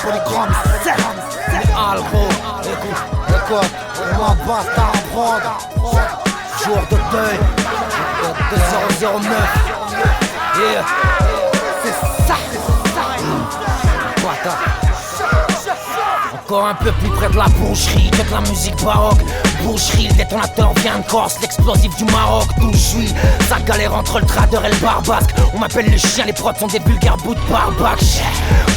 Polychrome 7. Algro, écoute, moi basta en prod. Jour de deuil, de 009. Yeah, c'est ça. Bata. Encore un peu plus près de la boucherie, de la musique baroque. Boucherie, le détonateur vient de Corse, l'explosif du Maroc, d'où je suis. Ça galère entre le trader et le barbasque. On m'appelle le chien, les prods sont des vulgaires bouts de barbac.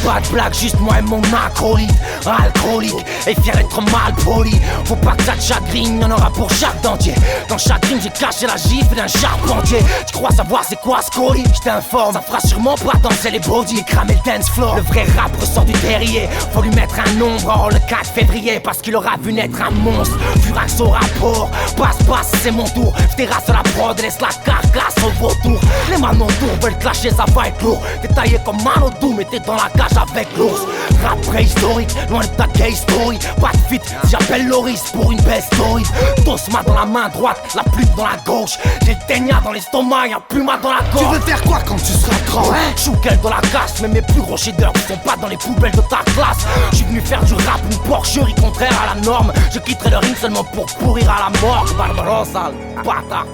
Pas de blague, juste moi et mon acolyte. Alcoolique et fier d'être mal poli. Faut pas que ça te chagrine, y'en aura pour chaque dentier. Dans chaque rime j'ai caché la gifle d'un charpentier. Tu crois savoir c'est quoi ce colis? Je t'informe, ça fera sûrement pas danser les bodies et cramer le dance floor. Le vrai rap ressort du terrier. Faut lui mettre un nombre le 4 février parce qu'il aura vu naître un monstre. Furax au rapport, passe, c'est mon tour. J'terrasse la prod et laisse la carcasse au vautour. Les manos tours veulent clasher, ça va être lourd. T'es taillé comme Manodou, mais t'es dans la cage avec l'ours. Rap préhistorique, loin de ta gay story. Pas de fit, si j'appelle Loris pour une belle story. Tosma dans la main droite, la plume dans la gauche. J'ai le ténia dans l'estomac, y'a Puma dans la gorge. Tu veux faire quoi quand tu seras grand, hein? Chouquel dans la casse, mais mes plus gros shaders sont pas dans les poubelles de ta classe. J'suis venu faire du rap, une porcherie contraire à la norme. Je quitterai le ring seulement pour pourrir à la mort. Barbarossa, bâtard.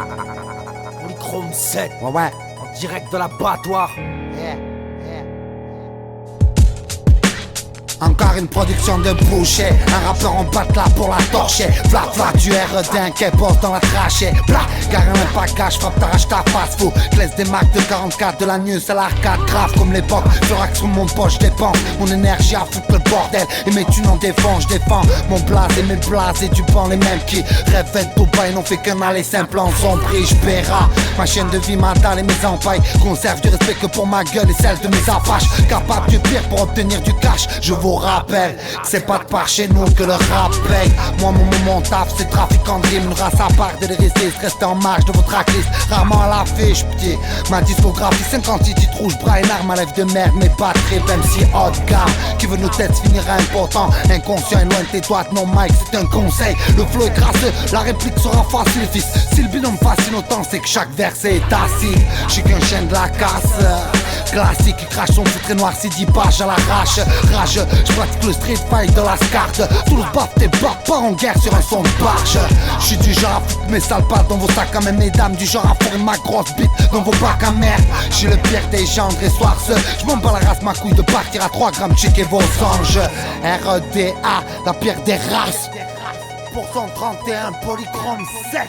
Polychrome 7. Ouais. En direct de l'abattoir. Encore une production de boucher. Un rappeur en là pour la torcher. Fla tu es redinqué, pose dans la trachée. Bla, carré un package, frappe t'arrache ta face fou. Je laisse des marques de 44 de la news à l'arcade. Grave comme l'époque, fera que sur mon poche dépense mon énergie à foutre le bordel. Et mes thunes en défense, je défends mon blaze et mes blazes. Et tu prends les mêmes qui rêvent tout bas et n'ont fait qu'un aller simple en sombrie. J'paiera ma chaîne de vie mentale et mes empailles. Conserve du respect que pour ma gueule et celle de mes apaches. Capable du pire pour obtenir du cash. Je vous rappelle que c'est pas de par chez nous que le rap paye. Moi mon taf c'est trafiquant de rimes. Une race à part de lyriciste. Restez en marge de votre tracklist. Rarement à l'affiche petit. Ma discographie 58 titres rouges. Bras et armes à lèvres de merde. Mais pas de trip MC haut de gamme. Qui veut nous têtes finira important. Inconscient et loin de tes doigts. Non Mike c'est un conseil. Le flow est crasseux. La réplique sera facile fils. Si le binôme fascine autant c'est que chaque verset est acide. J'suis qu'un chien de la casse. Classique qui crache son foutre noir. C'est 10 pages à l'arrache. Rage. J'pratique le street fight de la scarte. Sous le baf tes bas, pas en guerre sur un son de barge. J'suis du genre à foutre mes sales pattes dans vos sacs à même mesdames. Du genre à fourrer ma grosse bite dans vos bacs à merde. J'suis le pire des gendres et soir seul. J'm'en bats la race ma couille de partir à 3 grammes. Checker vos anges. REDA, la pire des races. Pour 131 Polychrome 7.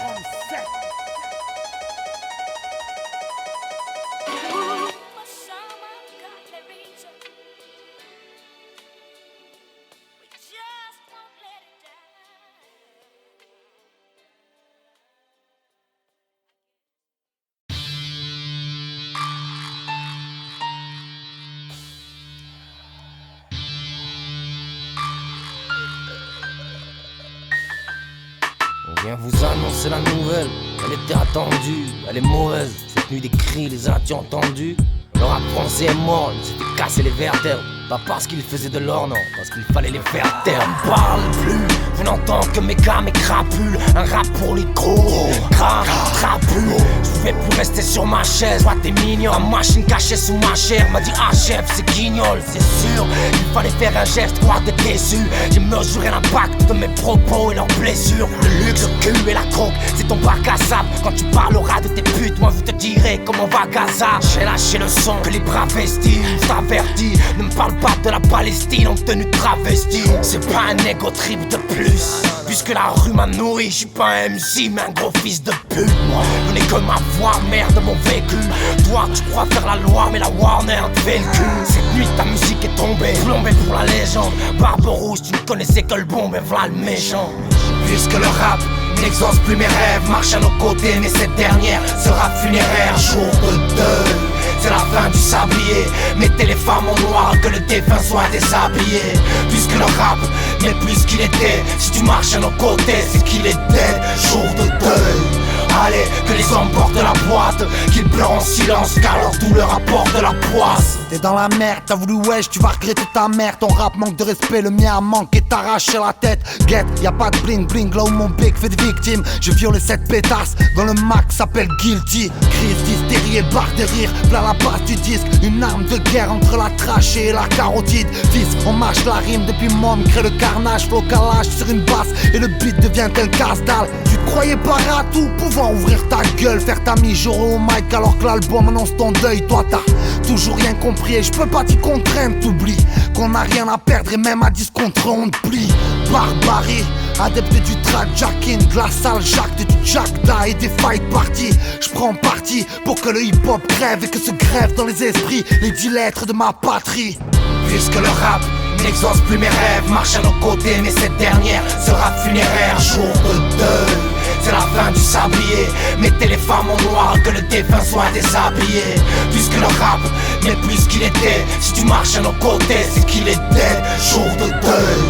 On vient vous annoncer la nouvelle, elle était attendue, elle est mauvaise. Cette nuit des cris, les as-tu entendus? Le rap français est mort, il s'était cassé les vertèbres. Pas parce qu'il faisait de l'or, non, parce qu'il fallait les faire taire. On parle plus, je n'entends que mes gars, mes crapules. Un rap pour les gros, grave, crapule. Je pouvais plus rester sur ma chaise, toi t'es mignon. Ma machine cachée sous ma chair m'a dit ah chef c'est guignol, c'est sûr. Il fallait faire un geste, croire d'être déçu. J'ai mesuré l'impact de mes propos et leurs blessures. Le luxe, le cul et la croque, c'est ton bac à sable. Quand tu parleras de tes putes, moi je te dirai comment va Gaza. J'ai lâché le son que les bras vestis. Je t'avertis, ne me parle pas de la Palestine en tenue de travesti. C'est pas un égo trip de plus. Puisque la rue m'a nourri, j'suis pas un MC mais un gros fils de pute. Je n'ai que ma voix, merde mon véhicule. Toi tu crois faire la loi mais la Warner te fait le cul. Cette nuit ta musique est tombée, plombée pour la légende. Barbe rouge tu ne connaissais que le bon mais voilà le méchant. Puisque le rap n'exauce plus mes rêves, marche à nos côtés mais cette dernière sera funéraire. Jour de deuil, c'est la fin du sablier. Mettez les femmes en noir, que le défunt soit déshabillé. Puisque le rap n'est plus ce qu'il était. Si tu marches à nos côtés, c'est qu'il est dead. Jour de deuil, allez, que les hommes portent la boîte. Qu'ils pleurent en silence car leur douleur apporte de la poisse. T'es dans la merde, t'as voulu wesh, tu vas regretter ta mère. Ton rap manque de respect, le mien manque et t'arrache la tête. Get, y'a pas de bling bling là où mon bec fait des victimes. J'ai violé cette pétasse, dans le Mac s'appelle Guilty. Crise d'hystérie et barre de rire, plein la base du disque. Une arme de guerre entre la trachée et la carotide. Fils, on mâche la rime depuis môme, crée le carnage, flow calage sur une basse et le beat devient tel casse-dalle. Tu te croyais pas à tout, pouvoir ouvrir ta gueule, faire ta mi-journée au mic alors que l'album annonce ton deuil. Toi t'as toujours rien compris et je peux pas t'y contraindre, t'oublies qu'on a rien à perdre et même à 10 contre on te plie. Barbarie, adepte du track jacking, de la salle Jacques, du Jackda et des fight parties. J'prends parti pour que le hip-hop crève et que se grève dans les esprits les 10 lettres de ma patrie. Puisque le rap n'exauce plus mes rêves, marche à nos côtés, mais cette dernière sera funéraire. Jour de deuil, c'est la fin du sablier. Mettez les femmes en noir, que le défunt soit déshabillé. Puisque le rap n'est plus ce qu'il était, si tu marches à nos côtés, c'est qu'il est dead. Jour de deuil,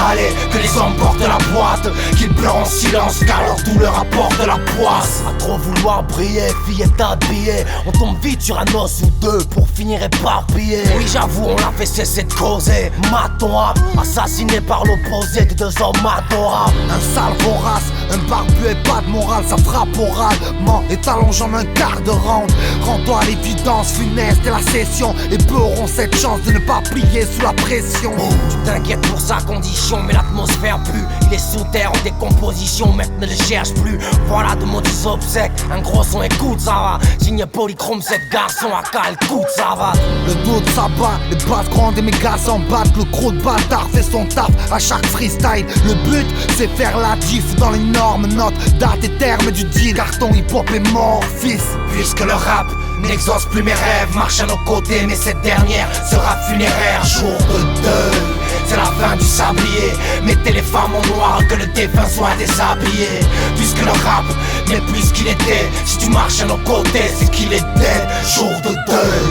allez, que les hommes portent la boîte, qu'ils pleurent en silence car leur douleur apporte de la poisse. À trop vouloir briller, fillette habillée, on tombe vite sur un os ou deux pour finir éparpillé. Oui j'avoue on l'a fait cesser de causer. Maton rap, assassiné par l'opposé de deux hommes adorables. Un sale vorace, un barbu et pas de morale, ça frappe oralement et t'allonge en un quart de round. Rends-toi à l'évidence funeste et la session, et peu auront cette chance de ne pas plier sous la pression. Tu t'inquiètes pour sa condition, mais l'atmosphère pue. Il est sous terre en décomposition, mec ne le cherche plus. Voilà de maudits obsèques, un gros son écoute ça va. Signe Polychrome, cette garçon à cal, écoute ça va. Le doute s'abat, les basses grandes et mes gars s'en battent. Le gros de bâtard fait son taf à chaque freestyle. Le but c'est faire la diff dans les normes, notes, dates et termes du deal. Carton hip-hop est mort, fils. Puisque le rap n'exauce plus mes rêves, marche à nos côtés, mais cette dernière sera funéraire. Jour de deuil, c'est la fin du sablier. Mettez les femmes en noir, que le défunt soit déshabillé. Puisque le rap n'est plus ce qu'il était, si tu marches à nos côtés, c'est qu'il est dead. Jour de deuil,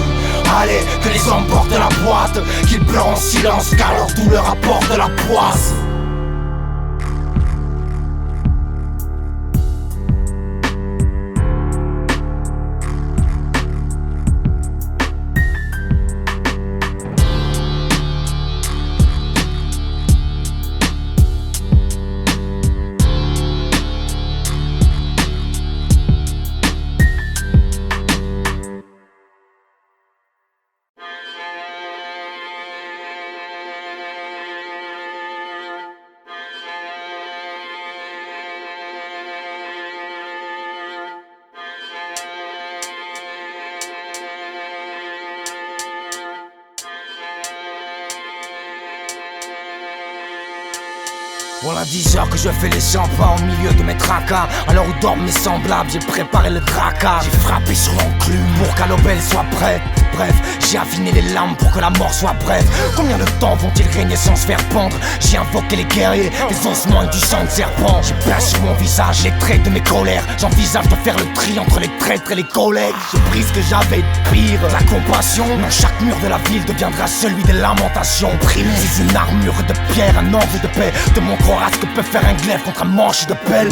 allez, que les hommes portent la boîte, qu'ils pleurent en silence car leur douleur apporte de la poisse. Voilà 10 heures que je fais les 100 pas au milieu de mes tracas. Alors où dorment mes semblables, j'ai préparé le tracas. J'ai frappé sur l'enclume pour qu'à l'aubelle soit prête. Bref, j'ai affiné les lames pour que la mort soit brève. Combien de temps vont-ils régner sans se faire pendre? J'ai invoqué les guerriers, les ossements et du sang de serpent. J'ai peint sur mon visage les traits de mes colères. J'envisage de faire le tri entre les traîtres et les collègues. J'ai pris ce que j'avais de pire, la compassion. Dans chaque mur de la ville deviendra celui des lamentations. Primise, une armure de pierre, un angle de paix. Te montrera ce que peut faire un glaive contre un manche de pelle.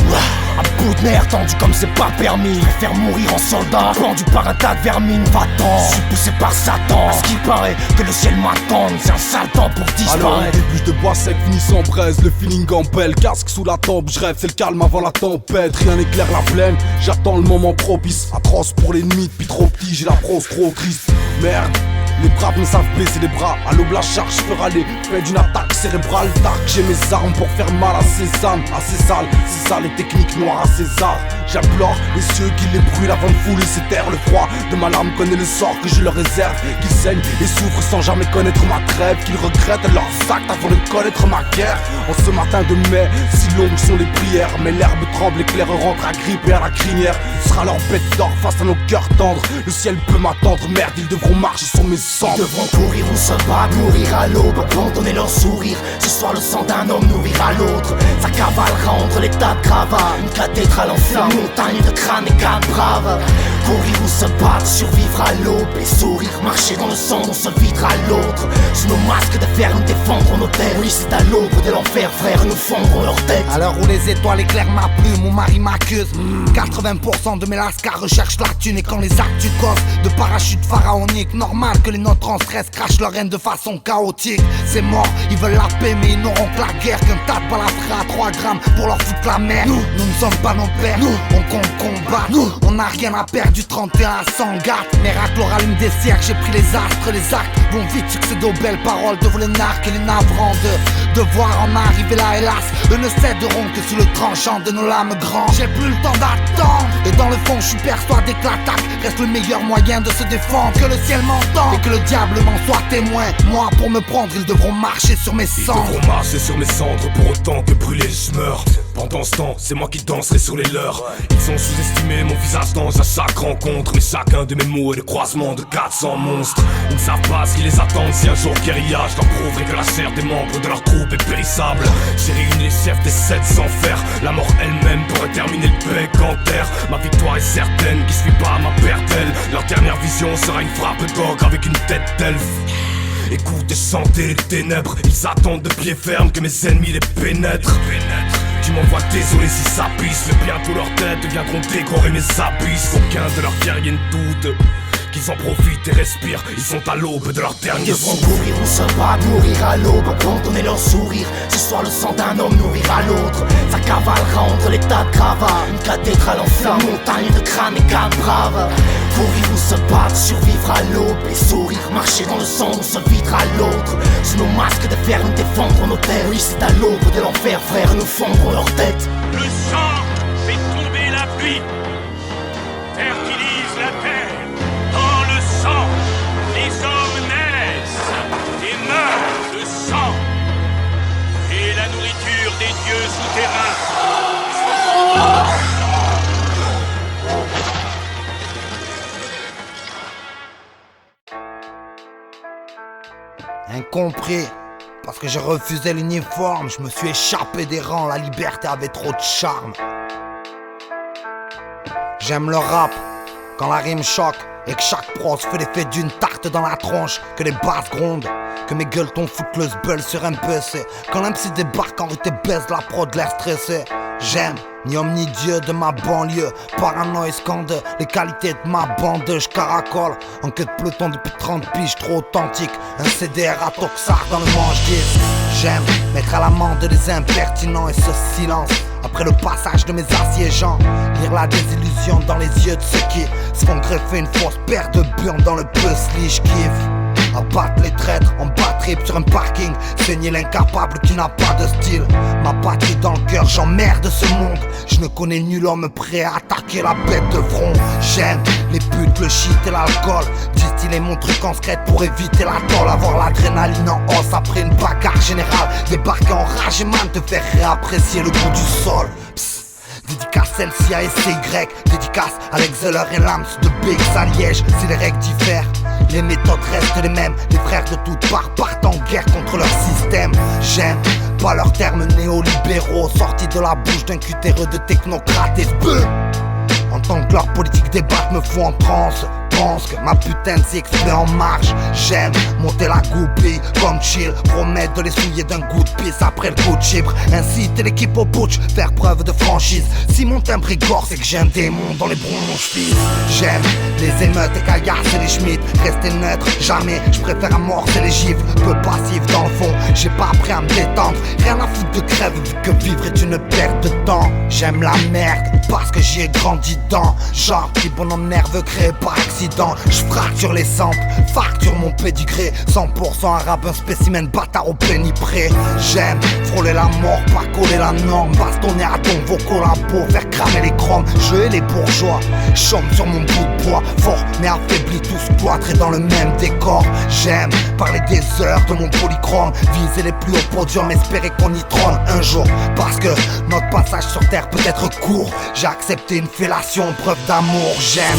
À bout de nerf, tendu comme c'est pas permis. Faire mourir en soldat, pendu par un tas de vermine. Va-t'en, je suis poussé par Satan. À ce qu'il paraît que le ciel m'attend, c'est un sale temps pour disparaître. Alors début de bois sec, finissant braise, le feeling en pelle. Casque sous la tempe, je rêve, c'est le calme avant la tempête. Rien n'éclaire la plaine, j'attends le moment propice. Atroce pour l'ennemi, depuis trop petit, j'ai la prose trop triste. Merde, les braves ne savent baisser les bras. À l'aube la charge fera les fait d'une attaque cérébrale. Dark, j'ai mes armes pour faire mal à ces âmes, à ces salles, c'est ça les techniques noires à César. J'implore les cieux qui les brûlent avant de fouler ces terres. Le froid de ma lame connaît le sort que je leur réserve. Qu'ils saignent et souffrent sans jamais connaître ma trêve. Qu'ils regrettent leurs actes avant de connaître ma guerre. En ce matin de mai, si longues sont les prières, mais l'herbe tremble, l'éclair rentre agrippé à la crinière. Ce sera leur bête d'or face à nos cœurs tendres. Le ciel peut m'attendre, merde, ils devront marcher sur mes cendres. Ils devront courir ou se battre, mourir à l'aube, abandonner leur sourire. Ce soir le sang d'un homme nourrira l'autre. Ça cavalera entre les tas de gravats. Une cathédrale en flammes, montagne de crânes et cadres braves. Courir ou se battre, survivre à l'aube, les sourires, marcher dans le sang, on se videra l'autre. Sous nos masques de fer, nous défendre nos terres. Oui, c'est à l'aube de l'enfer, frère, nous fondre leur tête. À l'heure où les étoiles éclairent ma plume, mon mari m'accuse. 80% de mes lascars recherchent la thune. Et quand les actus causent de parachutes pharaoniques, normal que les nôtres en stress crachent leur haine de façon chaotique. C'est mort, ils veulent la paix mais ils n'auront que la guerre. Qu'un tas de balafres à 3 grammes pour leur foutre la mer. Nous ne sommes pas nos pères, on compte combattre. On n'a rien à perdre du 31 à 100 garde. Miracle aura l'une des siècles, j'ai pris les astres, les actes vont vite succéder aux belles paroles de les narcs et les navrants de voir en arriver là hélas. Eux ne céderont que sous le tranchant de nos lames grandes. J'ai plus le temps d'attendre. Et dans le fond je suis persuadé que l'attaque reste le meilleur moyen de se défendre. Que le ciel m'entend et que le diable m'en soit témoin. Moi pour me prendre ils devront marcher sur mes cendres. Ils devront marcher sur mes cendres pour autant que brûler je meurs. Pendant ce temps c'est moi qui danserai sur les leurs. Ils ont sous-estimé mon visage d'ange à chaque rencontre. Mais chacun de mes mots est le croisement de 400 monstres. Ils ne savent pas ce qui les attend si un jour guérilla. Je leur prouverai que la chair des membres de leur troupe est périssable. J'ai réuni les chefs des 700 fers. La mort elle-même pourrait terminer le bec en terre. Ma victoire est certaine, qui suit pas ma perte d'elle. Leur dernière vision sera une frappe d'ogre avec une tête d'elfe. Écoute et chantez les ténèbres. Ils attendent de pied ferme que mes ennemis les pénètrent. Tu m'envoies désolé si ça pisse. Mais bientôt leurs têtes viendront décorer mes abysses. Aucun de leurs guerriers ne doute qu'ils en profitent et respirent. Ils sont à l'aube de leur dernier devront courir ou se battre, mourir à l'aube, abandonner leur sourire. Ce soir le sang d'un homme nourrira l'autre. Ça cavalera entre les tas de gravats. Une cathédrale en flammes, montagne de crânes et cap braves. Courir ou se battre, survivre à l'aube, les sourires, marcher dans le sang, on se videra l'autre. Sous nos masques de fer, nous défendre nos terres. Oui, c'est à l'aube de l'enfer, frère, nous fondre leur tête. Le sang fait tomber la pluie, fertilise la terre. Dans le sang, les hommes naissent et meurent de sang. Et la nourriture des dieux souterrains. Incompris, parce que j'ai refusé l'uniforme, je me suis échappé des rangs, la liberté avait trop de charme. J'aime le rap, quand la rime choque et que chaque prose fait l'effet d'une tarte dans la tronche. Que les basses grondent, que mes gueuletons foutent le zbeul sur un PC. Quand l'MC débarque en rue te baise la prod l'air stressé. J'aime, ni homme ni dieu de ma banlieue. Paranoïe scande les qualités de ma bande. Je caracole en queue de peloton depuis 30 piges, trop authentique. Un CDR à Toxar dans le manche 10. J'aime mettre à l'amende les impertinents et ce silence. Après le passage de mes assiégeants, lire la désillusion dans les yeux de ceux qui se font greffer une fausse paire de burnes dans le puzzle. Je kiffe abattre les traîtres en bas trip sur un parking, saigner l'incapable qui n'a pas de style. Ma patrie dans le cœur, j'emmerde ce monde. Je ne connais nul homme prêt à attaquer la bête de front. J'aime les putes, le shit et l'alcool. Distiller mon truc en secret pour éviter la tôle. Avoir l'adrénaline en hausse après une bagarre générale. Débarquer en rage et man te faire réapprécier le goût du sol. Psst. Dédicace celle-ci à SCY, dédicace Alex Zeller et Lams de BX à Liège. Si les règles diffèrent, les méthodes restent les mêmes. Les frères de toutes parts partent en guerre contre leur système. J'aime pas leurs termes néolibéraux sortis de la bouche d'un cutéreux de technocrates et en tant que leur politique débatte me fout en transe. Pense que ma putain de six met en marche. J'aime monter la goupille comme chill, promettre de les souiller d'un coup de pisse après le coup de chibre. Inciter l'équipe au putsch, faire preuve de franchise. Si mon timbre est gore, c'est que j'ai un démon dans les bronches fils. J'aime les émeutes et caillasses et les schmitts. Rester neutre, jamais, je préfère amorcer les gifles. Peu passif dans le fond, j'ai pas appris à me détendre. Rien à foutre de crève vu que vivre est une perte de temps. J'aime la merde parce que j'y ai grandi dans. Genre petit bonhomme nerveux créé par accident. Je fracture les samples, facture mon pédigré. 100% arabe, un spécimen bâtard au pénipré. J'aime frôler la mort, pas coller la norme. Bastonner à ton vos collabos, faire cramer les chromes. Je et les bourgeois, chôme sur mon bout de bois. Fort mais affaibli, tous cloîtrés dans le même décor. J'aime parler des heures de mon polychrome. Viser les plus hauts podiums, espérer qu'on y trône un jour. Parce que notre passage sur terre peut être court. J'ai accepté une fellation, preuve d'amour. J'aime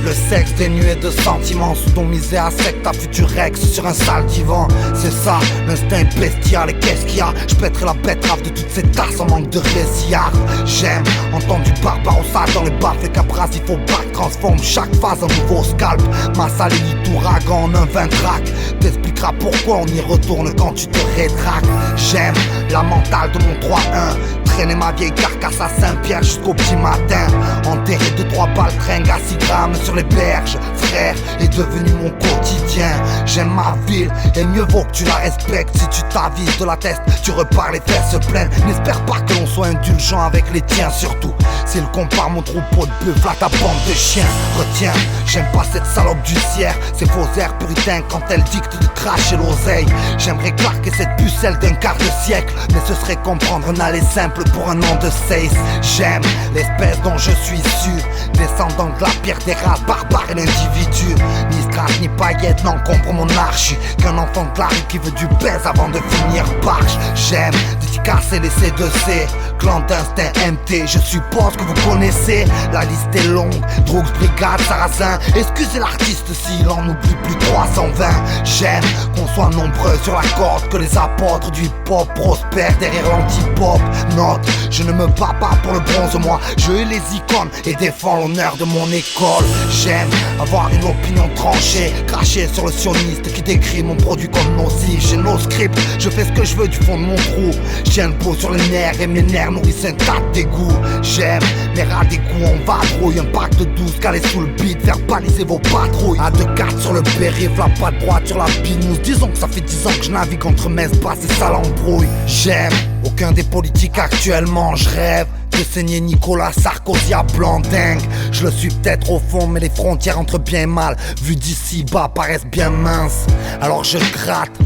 Le sexe dénué de sentiments, sodomisé à sec, ta future ex sur un sale divan. C'est ça, l'instinct bestial, et qu'est-ce qu'il y a? Je pèterai la betterave de toutes ces tasses en manque de récillard. J'aime entendre du Barbarossa dans les baffes et Capras, il faut back, transforme chaque phase en nouveau scalp. Ma salite ouragan en un 20 track, t'expliqueras pourquoi on y retourne quand tu te rétractes. J'aime la mentale de mon 3-1, traîner ma vieille carcasse à Saint-Pierre jusqu'au petit matin. Enterré de 3 balles tringue à 6 grammes sur les berges, frère, est devenu mon quotidien. J'aime ma ville et mieux vaut que tu la respectes. Si tu t'avises de la teste, tu repars les fesses pleines. N'espère pas que l'on soit indulgent avec les tiens, surtout s'ils comparent mon troupeau de bœufs à ta bande de chiens. Retiens, j'aime pas cette salope du Sierre, ces faux airs puritains quand elle dicte de cracher l'oseille. J'aimerais claquer cette pucelle d'un quart de siècle, mais ce serait comprendre un aller simple pour un nom de Seis. J'aime l'espèce dont je suis issu, descendant de la pire des races, barbare et l'individu. Ni strass ni paillettes n'encombrent mon arche, qu'un enfant de la rue qui veut du baise avant de finir barge. J'aime dédicacer les C2C, clan d'instinct MT, je suppose que vous connaissez. La liste est longue, Drugs, Brigade, Sarrazin. Excusez l'artiste s'il en oublie plus 320. J'aime qu'on soit nombreux sur la corde, que les apôtres du hip-hop prospèrent derrière l'anti-pop. Note, je ne me bats pas pour le bronze, moi je hais les icônes et défends l'honneur de mon école. J'aime avoir une opinion tranchée, cracher sur le sioniste qui décrit mon produit comme nocif. J'ai nos scripts, je fais ce que je veux du fond de mon trou. J'ai le peau sur les nerfs et mes nerfs nourrissent un tas de dégoût. J'aime les rats d'égout en vadrouille, un pack de 12 calé sous le beat, faire baliser vos patrouilles. À 2-4 sur le périph', la patte droite sur la binouze. Disons que ça fait 10 ans que je navigue entre Metz, Basse et ça l'embrouille. J'aime aucun des politiques actuellement, je rêve de saigner Nicolas Sarkozy à Blandingue. Je le suis peut-être au fond, mais les frontières entre bien et mal, vues d'ici bas, paraissent bien minces. Alors je gratte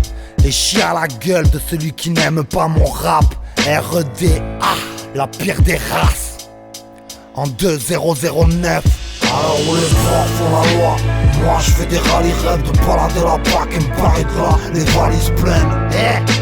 et chie à la gueule de celui qui n'aime pas mon rap. REDA, la pire des races. En 2009. Alors où les forts font la loi, moi je fais des rallyes rêves de balader la PAC et me barrer de là, les valises pleines.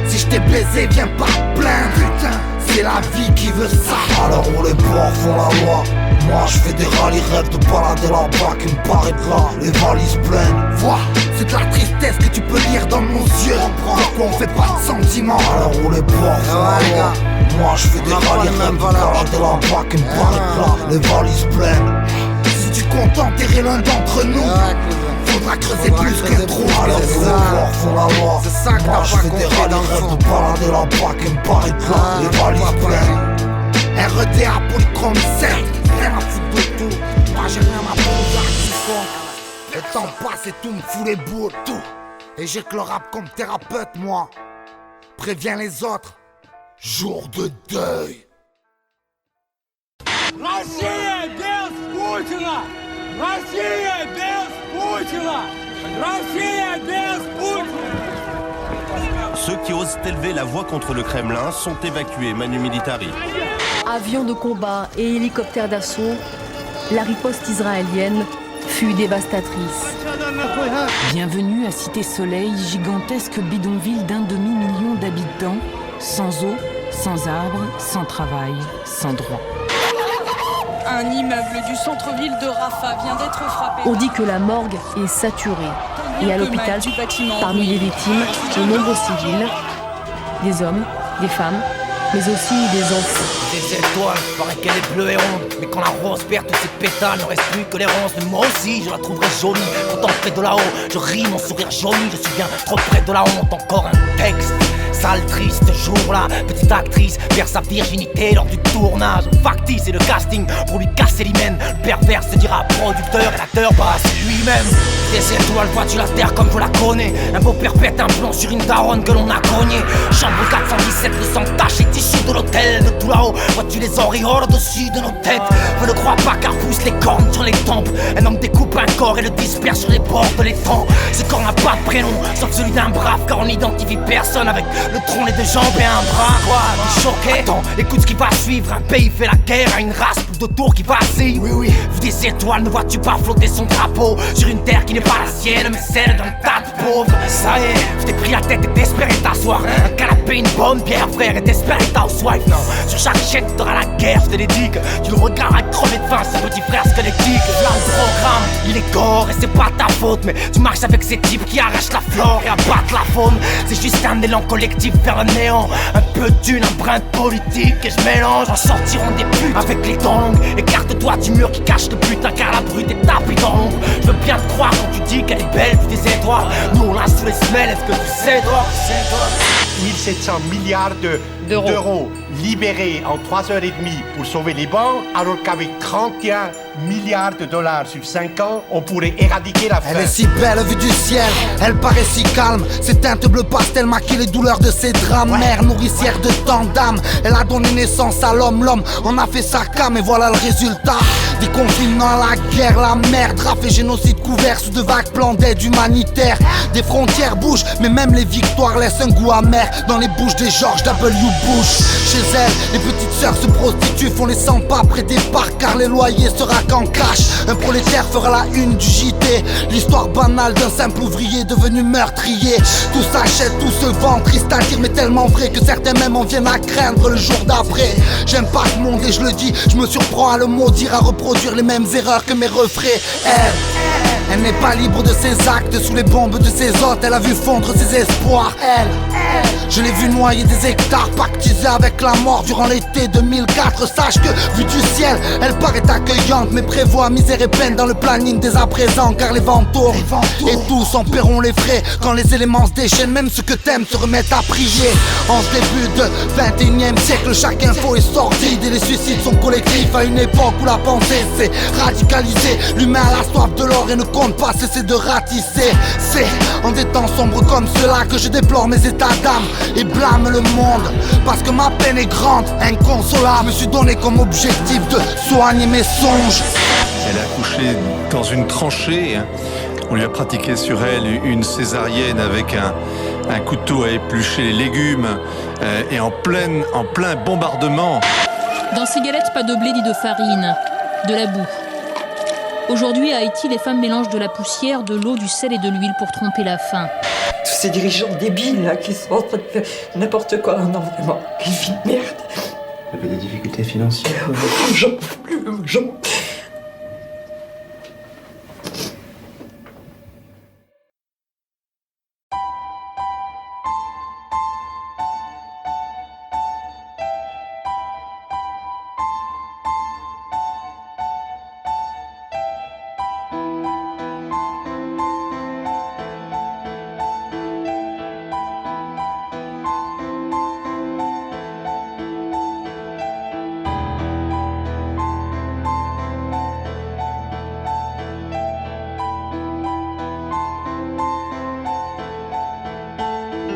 Si je t'ai baisé, viens pas te plaindre, putain, c'est la vie qui veut ça. Alors où les porcs font la loi, moi je fais des rallyes rêves de balader la PAC et me barrer de là, les valises pleines. Vois, c'est de la tristesse que tu peux lire dans nos yeux. Pourquoi on fait pas de sentiments. Alors où les porcs font la loi, moi je fais des rallyes rêves de balader la PAC et me barrer de là, les valises pleines. Si tu comptes enterrer l'un d'entre nous, faudra creuser plus qu'un trou. Alors où les porcs font la loi, c'est ça que t'as pas compris dans le fond. De balader la PAC et me barrer de là, les valises pleines. REDA Polychrome 7, rien à foutre de tout. Moi j'ai rien à foutre qui font. Le temps passe et tout me fout les boules, tout. Et j'ai que le rap comme thérapeute, moi. Préviens les autres, jour de deuil. Россия без Путина! Россия без Путина! Россия без Путина! Ceux qui osent élever la voix contre le Kremlin sont évacués, Manu Militari. Avions de combat et hélicoptères d'assaut, la riposte israélienne fut dévastatrice. Bienvenue à Cité Soleil, gigantesque bidonville d'1 demi-million d'habitants, sans eau, sans arbres, sans travail, sans droit. Un immeuble du centre-ville de Rafah vient d'être frappé. On dit que la morgue est saturée. Et à l'hôpital, parmi les victimes, de nombreux civils, des hommes, des femmes, mais aussi des enfants. Des étoiles, paraît qu'elle est bleue et ronde. Mais quand la rose perd tous ses pétales, ne reste plus que les ronces. Mais moi aussi, je la trouverai jolie. Pourtant près de là-haut, je ris mon sourire jauni. Je suis bien trop près de la honte, encore un texte. Sale triste jour-là, petite actrice perd sa virginité lors du tournage. Factice et le casting pour lui casser l'hymen. Le pervers se dira producteur et l'acteur passe lui-même. Des étoiles, vois-tu la terre comme je la connais. Un beau perpète, un plan sur une daronne que l'on a cogné. Chambre 417, le sang tache et tissu de l'hôtel. De tout là-haut, vois-tu les auréoles au-dessus de nos têtes. Je ne crois pas car pousse les cornes sur les tempes. Un homme découpe un corps et le disperse sur les bords de l'étang. Ce corps n'a pas de prénom, sauf celui d'un brave, car on n'identifie personne avec le tronc, les deux jambes et un bras. Quoi, t'es choqué? Attends, écoute ce qui va suivre. Un pays fait la guerre à une race tout autour qui vacille. Oui, vu des étoiles, ne vois-tu pas flotter son drapeau sur une terre qui n'est pas la sienne, mais celle d'un tas de pauvres. Ça y est, tu t'es pris la tête et t'espérais t'asseoir. Un canapé, une bonne bière, frère, et t'espérais ta housewife. Non, sur chaque chaîne, t'auras la guerre, je te l'ai dit que tu le regarderas crever de faim, ce petit frère squelettique. Là, le programme, il est gore et c'est pas ta faute, mais tu marches avec ces types qui arrachent la flore et abattent la faune. C'est juste un élan collectif vers le néant. Un peu de thune, un brin de politique et je mélange. En sortiront des putes avec les dents longues. Écarte-toi du mur qui cache le putain car la brute est tapée dans l'ombre. Je veux bien te croire quand tu dis qu'elle est belle puis des étoiles. Nous on l'a sous les semelles, est-ce que tu sais toi? 1700 milliards d'euros libérés en 3h30 pour sauver les banques, alors qu'avec 31 milliards de dollars sur 5 ans, on pourrait éradiquer la faim. Elle est si belle vue du ciel, elle paraît si calme. Ses teintes bleu pastel maquillent les douleurs de ses drames. Mère nourricière de tant d'âmes, elle a donné naissance à l'homme. L'homme en a fait sa cam et voilà le résultat. Des confinements, la guerre, la merde, raf et génocide couverts sous de vagues plans d'aide humanitaire. Des frontières bougent, mais même les victoires laissent un goût amer dans les bouches des George W. Bush. Chez elle, les petites sœurs se prostituent, font les 100 pas près des parcs car les loyers se raquent en cash. Un prolétaire fera la une du JT, l'histoire banale d'un simple ouvrier devenu meurtrier. Tout s'achète, tout se vend, triste à dire mais tellement vrai que certains même en viennent à craindre le jour d'après. J'aime pas ce monde et je le dis, je me surprends à le maudire, à reproduire les mêmes erreurs que mes refrains. Elle n'est pas libre de ses actes, sous les bombes de ses hôtes, elle a vu fondre ses espoirs. Je l'ai vu noyer des hectares, pactiser avec la mort durant l'été 2004. Sache que, vu du ciel, elle paraît accueillante, mais prévoit misère et peine dans le planning dès à présent. Car les vents tournent, et tous en paieront les frais. Quand les éléments se déchaînent, même ceux que t'aimes se remettent à prier. En ce début de 21e siècle, chaque info est sordide et les suicides sont collectifs. À une époque où la pensée s'est radicalisée, l'humain a la soif de l'or et ne compte pas cesser de ratisser. C'est en des temps sombres comme cela que je déplore mes états d'âme et blâme le monde, parce que ma peine est grande, inconsolable. Je me suis donné comme objectif de soigner mes songes. Elle a accouché dans une tranchée. On lui a pratiqué sur elle une césarienne avec un couteau à éplucher les légumes et en plein bombardement. Dans ces galettes, pas de blé ni de farine, de la boue. Aujourd'hui, à Haïti, les femmes mélangent de la poussière, de l'eau, du sel et de l'huile pour tromper la faim. Tous ces dirigeants débiles là, qui sont en train de faire n'importe quoi, non vraiment, quelle vie de merde. Vous avez des difficultés financières? J'en peux plus, j'en...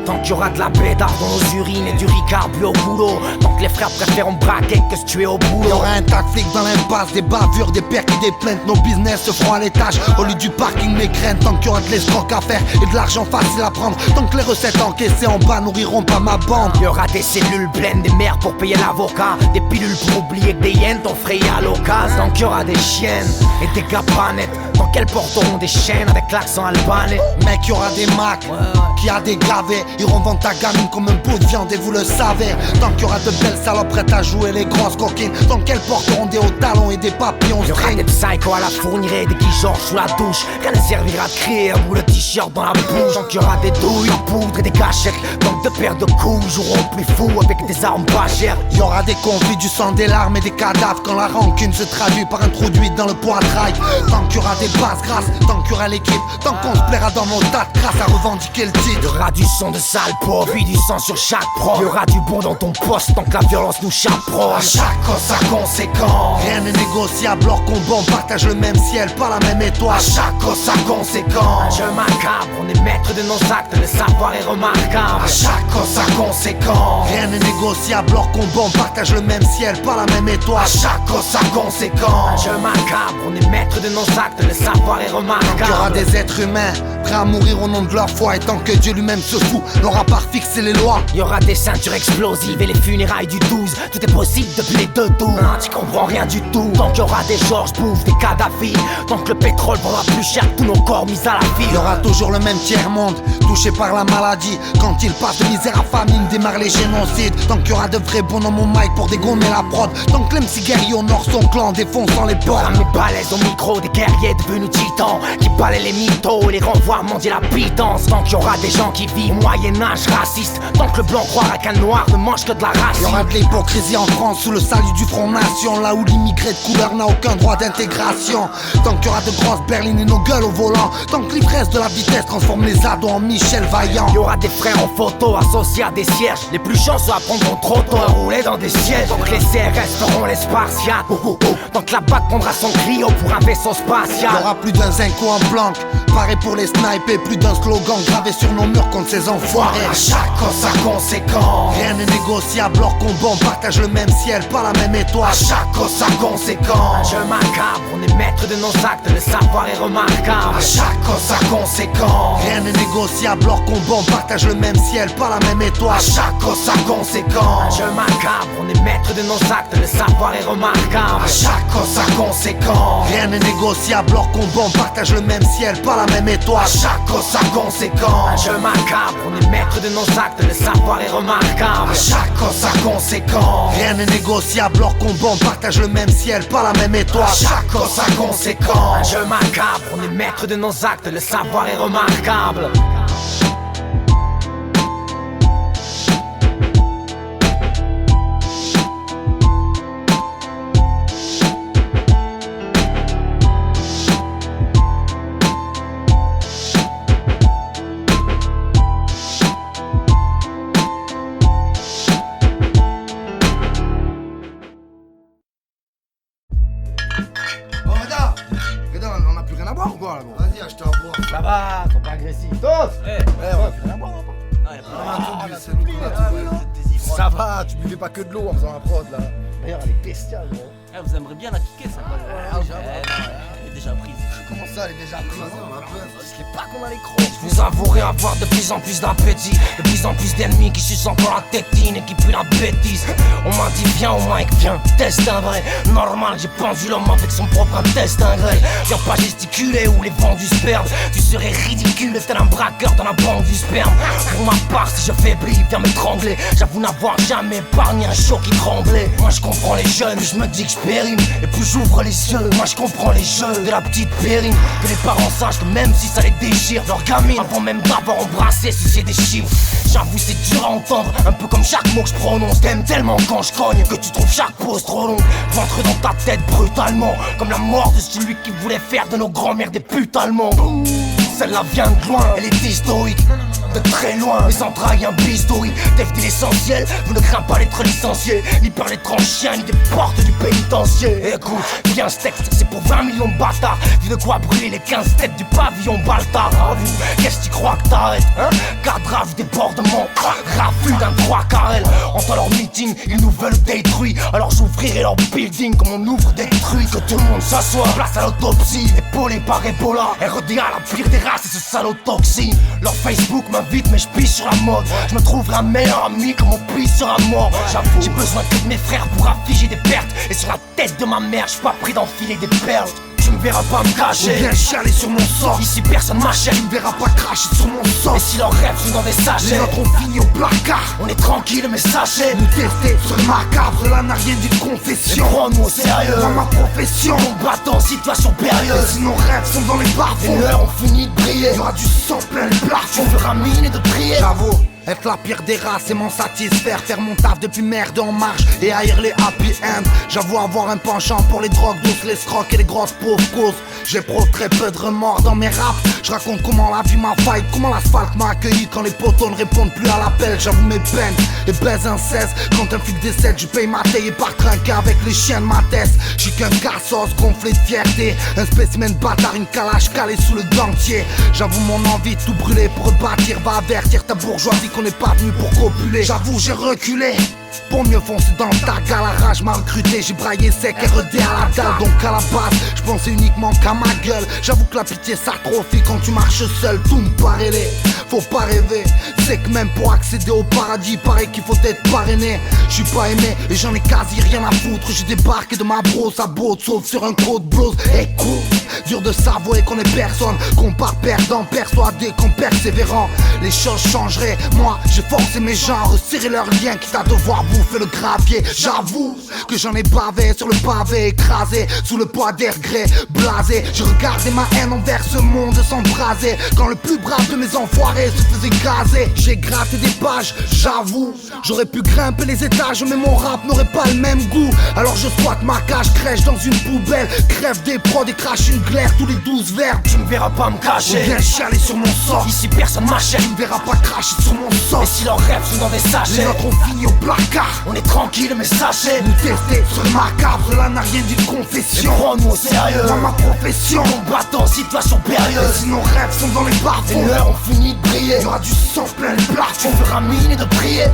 Tant qu'il y aura de la bédard dans nos urines et du ricard bu au boulot, tant que les frères préféreront braquer que se tuer au boulot. Y'aura un tas de flics dans l'impasse, des bavures, des pertes et des plaintes. Nos business se feront à l'étage, au lieu du parking mes graines. Tant qu'il y aura de l'escroc à faire et de l'argent facile à prendre, tant que les recettes encaissées en bas nourriront pas ma bande. Il y aura des cellules pleines, des mères pour payer l'avocat, des pilules pour oublier que des yens t'ont frayé à l'occasion. Tant qu'il y aura des chiennes et des gars pas nets, tant qu'elles porteront des chaînes avec l'accent albanais. Mec, y aura des macs qui a des gravés, iront vendre ta gamine comme un pot de viande et vous le savez. Tant qu'il y aura de belles salopes prêtes à jouer les grosses coquines, tant qu'elles porteront des hauts talons et des papillons. Y aura des psychos à la fournière, des guigeorges sous la douche. Rien ne servira de crier un bout de t-shirt dans la bouche. Tant qu'il y aura des douilles en poudre et des cachettes, tant que de paires de coups joueront plus fous avec des armes pas chères. Y aura des conflits, du sang, des larmes et des cadavres quand la rancune se traduit par introduite dans le poitrail. Tant qu'il y aura des basses grasses, tant qu'il y aura l'équipe, tant qu'on se plaira dans nos tas de grâce à revendiquer le titre. Y aura du son de sale pauvre, puis du sang sur chaque pro. Y aura du bon dans ton poste tant que la violence nous chaperonne. À chaque cause à conséquence, rien n'est négociable alors qu'on bon partage le même ciel, pas la même étoile. À chaque cause à conséquence, jeu macabre, on est maître de nos actes, le savoir est remarquable. À chaque cause à conséquence, rien n'est négociable alors qu'on bon partage le même ciel, pas la même étoile. À chaque cause à conséquence, jeu macabre, on est maître de nos actes, le savoir savoir est remarquable. Il y aura des êtres humains prêts à mourir au nom de leur foi. Et tant que Dieu lui-même se fout, n'aura pas fixé les lois. Il y aura des ceintures explosives et les funérailles du 12. Tout est possible depuis les 2 tours. Non, tu comprends rien du tout. Tant qu'il y aura des Georges Bouffe, des Kadhafi, tant que le pétrole vendra plus cher que tous nos corps mis à la vie. Il y aura toujours le même tiers-monde, touché par la maladie. Quand il passe de misère à famine, démarre les génocides. Tant qu'il y aura de vrais bonhommes au mic pour dégommer la prod. Tant que l'MC guerrier honore son clan, défonçant les ports. Mes balaises au micro, des guerriers devenus titans, qui balaient les mythos et les renvoient mendier la pitance. Tant qu'il y aura des gens qui vivent Moyen-Âge raciste. Tant que le blanc croira qu'un noir ne mange que de la race. Il y aura de l'hypocrisie en France sous le salut du Front Nation. Là où l'immigré de couleur n'a aucun droit d'intégration. Tant qu'il y aura de grosses berlines et nos gueules au volant. Tant que l'ivresse de la vitesse transforme les ados en Michel Vaillant. Il y aura des frères en photo associés à des cierges. Les plus chanceux apprendront trop tôt à rouler dans des sièges. Tant que les CRS feront les Spartiates. Tant que la BAC prendra son griot pour un vaisseau spatial. Il y aura plus d'un zinco en blanc, pareil pour les snipes. Et plus d'un slogan gravé sur nos murs contre ces enfoirés. À chaque cause sa conséquence. Rien n'est négociable, leur combat on partage le même ciel, pas la même étoile. À chaque cause sa conséquence. Un jeu macabre, on est maître de nos actes, le savoir est remarquable. À chaque cause sa conséquence. Rien n'est négociable, leur combat on partage le même ciel, pas la même étoile. À chaque cause sa conséquence. Un jeu macabre, on est maître de nos actes, le savoir est remarquable. À chaque cause sa conséquence. Rien n'est négociable, leur combat on partage le même ciel, pas la même étoile. À chaque cause sa conséquence. Un jeu macabre, on est maître de nos actes, le savoir est remarquable. À chaque cause sa conséquence. Rien n'est négociable, leur combat on partage le même ciel, pas la même étoile. À chaque cause sa conséquence. Un jeu macabre, on est maître de nos actes, le savoir est remarquable. Vas-y, achète un bois. Ça va, faut pas agressif. Tous Ça va, tu buvais pas que de l'eau en faisant la prod là. D'ailleurs, elle est bestiale, gros. Vous aimeriez bien la kicker, ça, quoi. Elle est déjà prise. Comment ça, elle est déjà prise? Je sais pas qu'on a les crocs. Vous avouerez avoir de plus en plus d'appétit, de plus en plus d'ennemis qui sucent encore la tétine et qui puent la bêtise. On m'a dit viens au mic, viens, teste un vrai. Normal, j'ai pendu l'homme avec son propre intestin grêle. Viens pas gesticuler ou les vendus se perdent. Tu serais ridicule tel un braqueur dans la banque du sperme. Pour ma part, si je faiblis, viens m'étrangler. J'avoue n'avoir jamais épargné un chaud qui tremblait. Moi je comprends les jeunes, je me dis que je périme. Et plus j'ouvre les yeux, moi je comprends les jeux de la petite périme. Que les parents sachent que même si ça les déchire, leur gamine, avant même d'avoir embrassé, si c'est des chiffres. J'avoue c'est dur à entendre, un peu comme chaque mot que je prononce. T'aimes tellement quand je cogne que tu trouves chaque pause trop longue. Rentre dans ta tête brutalement, comme la mort de celui qui voulait faire de nos grands-mères des putes allemandes. Celle-là vient de loin, elle est historique, de très loin, les entrailles un bistouri. Dev dit l'essentiel, vous ne crains pas d'être licencié, ni par les tranchiens, ni des portes du pénitencier. Écoute, bien ce texte, c'est pour 20 millions de bâtards. Vu de quoi brûler les 15 têtes du pavillon Baltard. Avoue, qu'est-ce que tu crois que t'arrêtes, hein? Cadrage, débordement, raffut d'un 3 carrel. Entre leur meeting, ils nous veulent détruire. Alors j'ouvrirai leur building comme on ouvre des trucs. Que tout le monde s'assoit, place à l'autopsie. Épaulé par Ebola, RDA, la pire des races et ce salaud toxine. Leur Facebook m'invite mais je pisse sur la mode. Je me trouverai un meilleur ami comme on pisse sur un mort. J'avoue, j'ai besoin que de mes frères pour afficher des pertes. Et sur la tête de ma mère, je suis pas pris d'enfiler des perles. Tu me verras pas me cacher, on vient chialer sur mon sort. Ici personne m'achète, tu me verras pas cracher sur mon sort. Et si leurs rêves sont dans des sachets, les nôtres ont fini au placard. On est tranquille mais sachez, nous tester sur le macabre. Cela n'a rien d'une confession, mais prends-nous au sérieux. Dans ma profession, combattant en situation périlleuse. Et si nos rêves sont dans les bas-fonds, les leurs ont fini de briller. Il y aura du sang plein les plafonds. Tu feras mine et de prier. J'avoue, être la pire des races et m'en satisfaire. Faire mon taf depuis merde en marche et haïr les happy end. J'avoue avoir un penchant pour les drogues douces, les scrocs et les grosses pauvres causes. J'éprouve très peu de remords dans mes raps. Je raconte comment la vie m'a failli, comment l'asphalte m'a accueilli. Quand les poteaux ne répondent plus à l'appel, j'avoue mes peines et baise un 16. Quand un flic décède, je paye ma taille et pars trinquer avec les chiens de ma tête. J'suis qu'un cassos gonflé de fierté, un spécimen bâtard, une calache calée sous le dentier. J'avoue mon envie de tout brûler pour rebâtir, va avertir ta bourgeoisie qu'on n'est pas venu pour copuler. J'avoue j'ai reculé pour mieux foncer dans le tag. À la rage m'a recruté, j'ai braillé sec RED à la dalle. Donc à la base, je pensais uniquement qu'à ma gueule. J'avoue que la pitié s'atrophie quand tu marches seul. Tout me paraît laid, faut pas rêver. C'est que même pour accéder au paradis, paraît qu'il faut être parrainé. Je suis pas aimé et j'en ai quasi rien à foutre. J'ai débarqué de ma brosse à botte, sauf sur un code blose. Écoute, dur de s'avouer qu'on est personne, qu'on part perdant, persuadé qu'en persévérant les choses changeraient. Moi j'ai forcé mes gens, resserré leurs liens, quitte à devoir bouffer le gravier. J'avoue que j'en ai bavé sur le pavé, écrasé sous le poids des regrets, blasé. Je regardais ma haine envers ce monde s'embraser quand le plus brave de mes enfoirés se faisait gazer. J'ai gratté des pages, j'avoue, j'aurais pu grimper les étages, mais mon rap n'aurait pas le même goût. Alors je squatte ma cage, crèche dans une poubelle, crève des prods et crache une glaire tous les 12 verbes. Tu me verras pas me cacher, ou bien chialer sur mon sort. Ici personne m'achète, tu me verras pas cracher sur mon sort. Et si leurs rêves sont dans des sachets, les nôtres ont fini au placard. On est tranquille mais sachez, nous tester sur le macabre, cela n'a rien d'une confession. Prends-nous au sérieux, dans ma profession, combattant situation périlleuse. Et si nos rêves sont dans les bas-fonds, et l'heure ont fini de briller, il y aura du sang plein les plafonds. Tu feras mine de prier.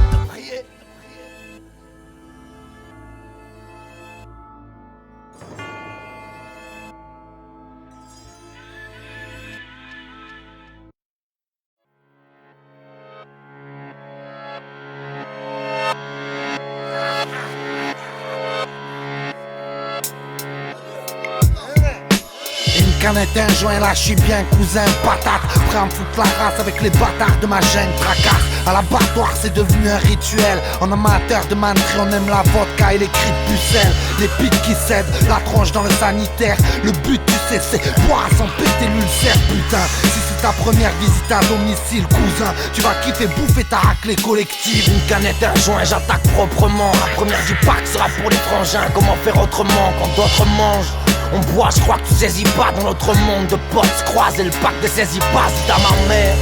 Canette, un joint, là j'suis bien cousin patate. Prêt à me foutre la race avec les bâtards de ma gêne tracasse. À l'abattoir c'est devenu un rituel. En amateur de manterie on aime la vodka et les cris de pucelle. Les pics qui cèdent, la tronche dans le sanitaire. Le but tu sais c'est boire sans péter l'ulcère. Putain, si c'est ta première visite à domicile cousin, tu vas kiffer bouffer ta raclée collective. Une canette, un joint, j'attaque proprement. La première du pack sera pour les frangins. Comment faire autrement quand d'autres mangent? On boit, je crois que tu saisis pas dans notre monde de potes se croisent et le pack ne saisit pas si t'as ma mère.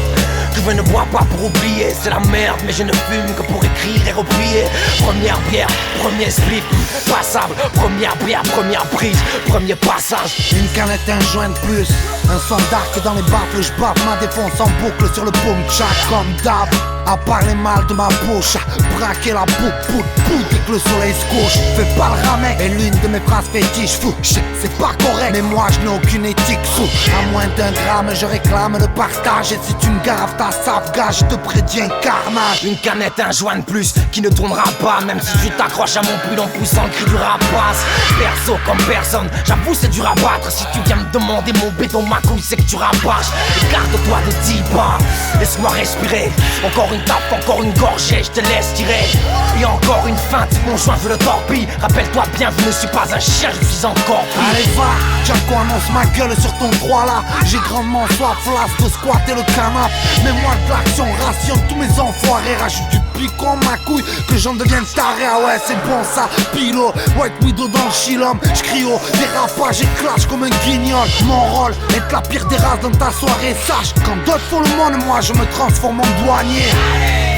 Que je ne bois pas pour oublier, c'est la merde, mais je ne fume que pour écrire et replier. Première bière, premier split, passable. Première bière, première prise, premier passage. Une canette, un joint de plus, un son d'arc dans les baffles. Je baffe ma défonce en boucle sur le boom chat comme d'hab. À parler mal de ma bouche, braquer la pout dès que le soleil se couche. Fais pas le ramet, et l'une de mes phrases fétiches fou. C'est pas correct, mais moi je n'ai aucune éthique sous. À moins d'un gramme, je réclame le partage. Et si tu me gaves ta safgage, je te prédis un carnage. Une canette, un joint de plus, qui ne tournera pas. Même si tu t'accroches à mon pull en poussant le cri du rapace. Perso comme personne, j'avoue c'est dur à battre. Si tu viens me demander mon béton, ma couille c'est que tu rabâches. Écarte-toi de 10 pas, laisse-moi respirer. Encore une tape, encore une gorgée, je te laisse tirer. Et encore une feinte, mon joint je le torpille. Rappelle-toi bien, je ne suis pas un chien, je suis encore pire. Allez va, Jaco annonce ma gueule sur ton droit là. J'ai grandement soif, flasque de squatter le canap. Mais moi de l'action, rationne tous mes enfoirés. Rajoute du picon ma couille, que j'en devienne taré. Ah ouais c'est bon ça, pilo, White Widow dans le chilom. J'crie au dérapage et clash comme un guignol. Mon rôle, être la pire des races dans ta soirée. Sache, quand d'autres font le monde, moi je me transforme en douanier.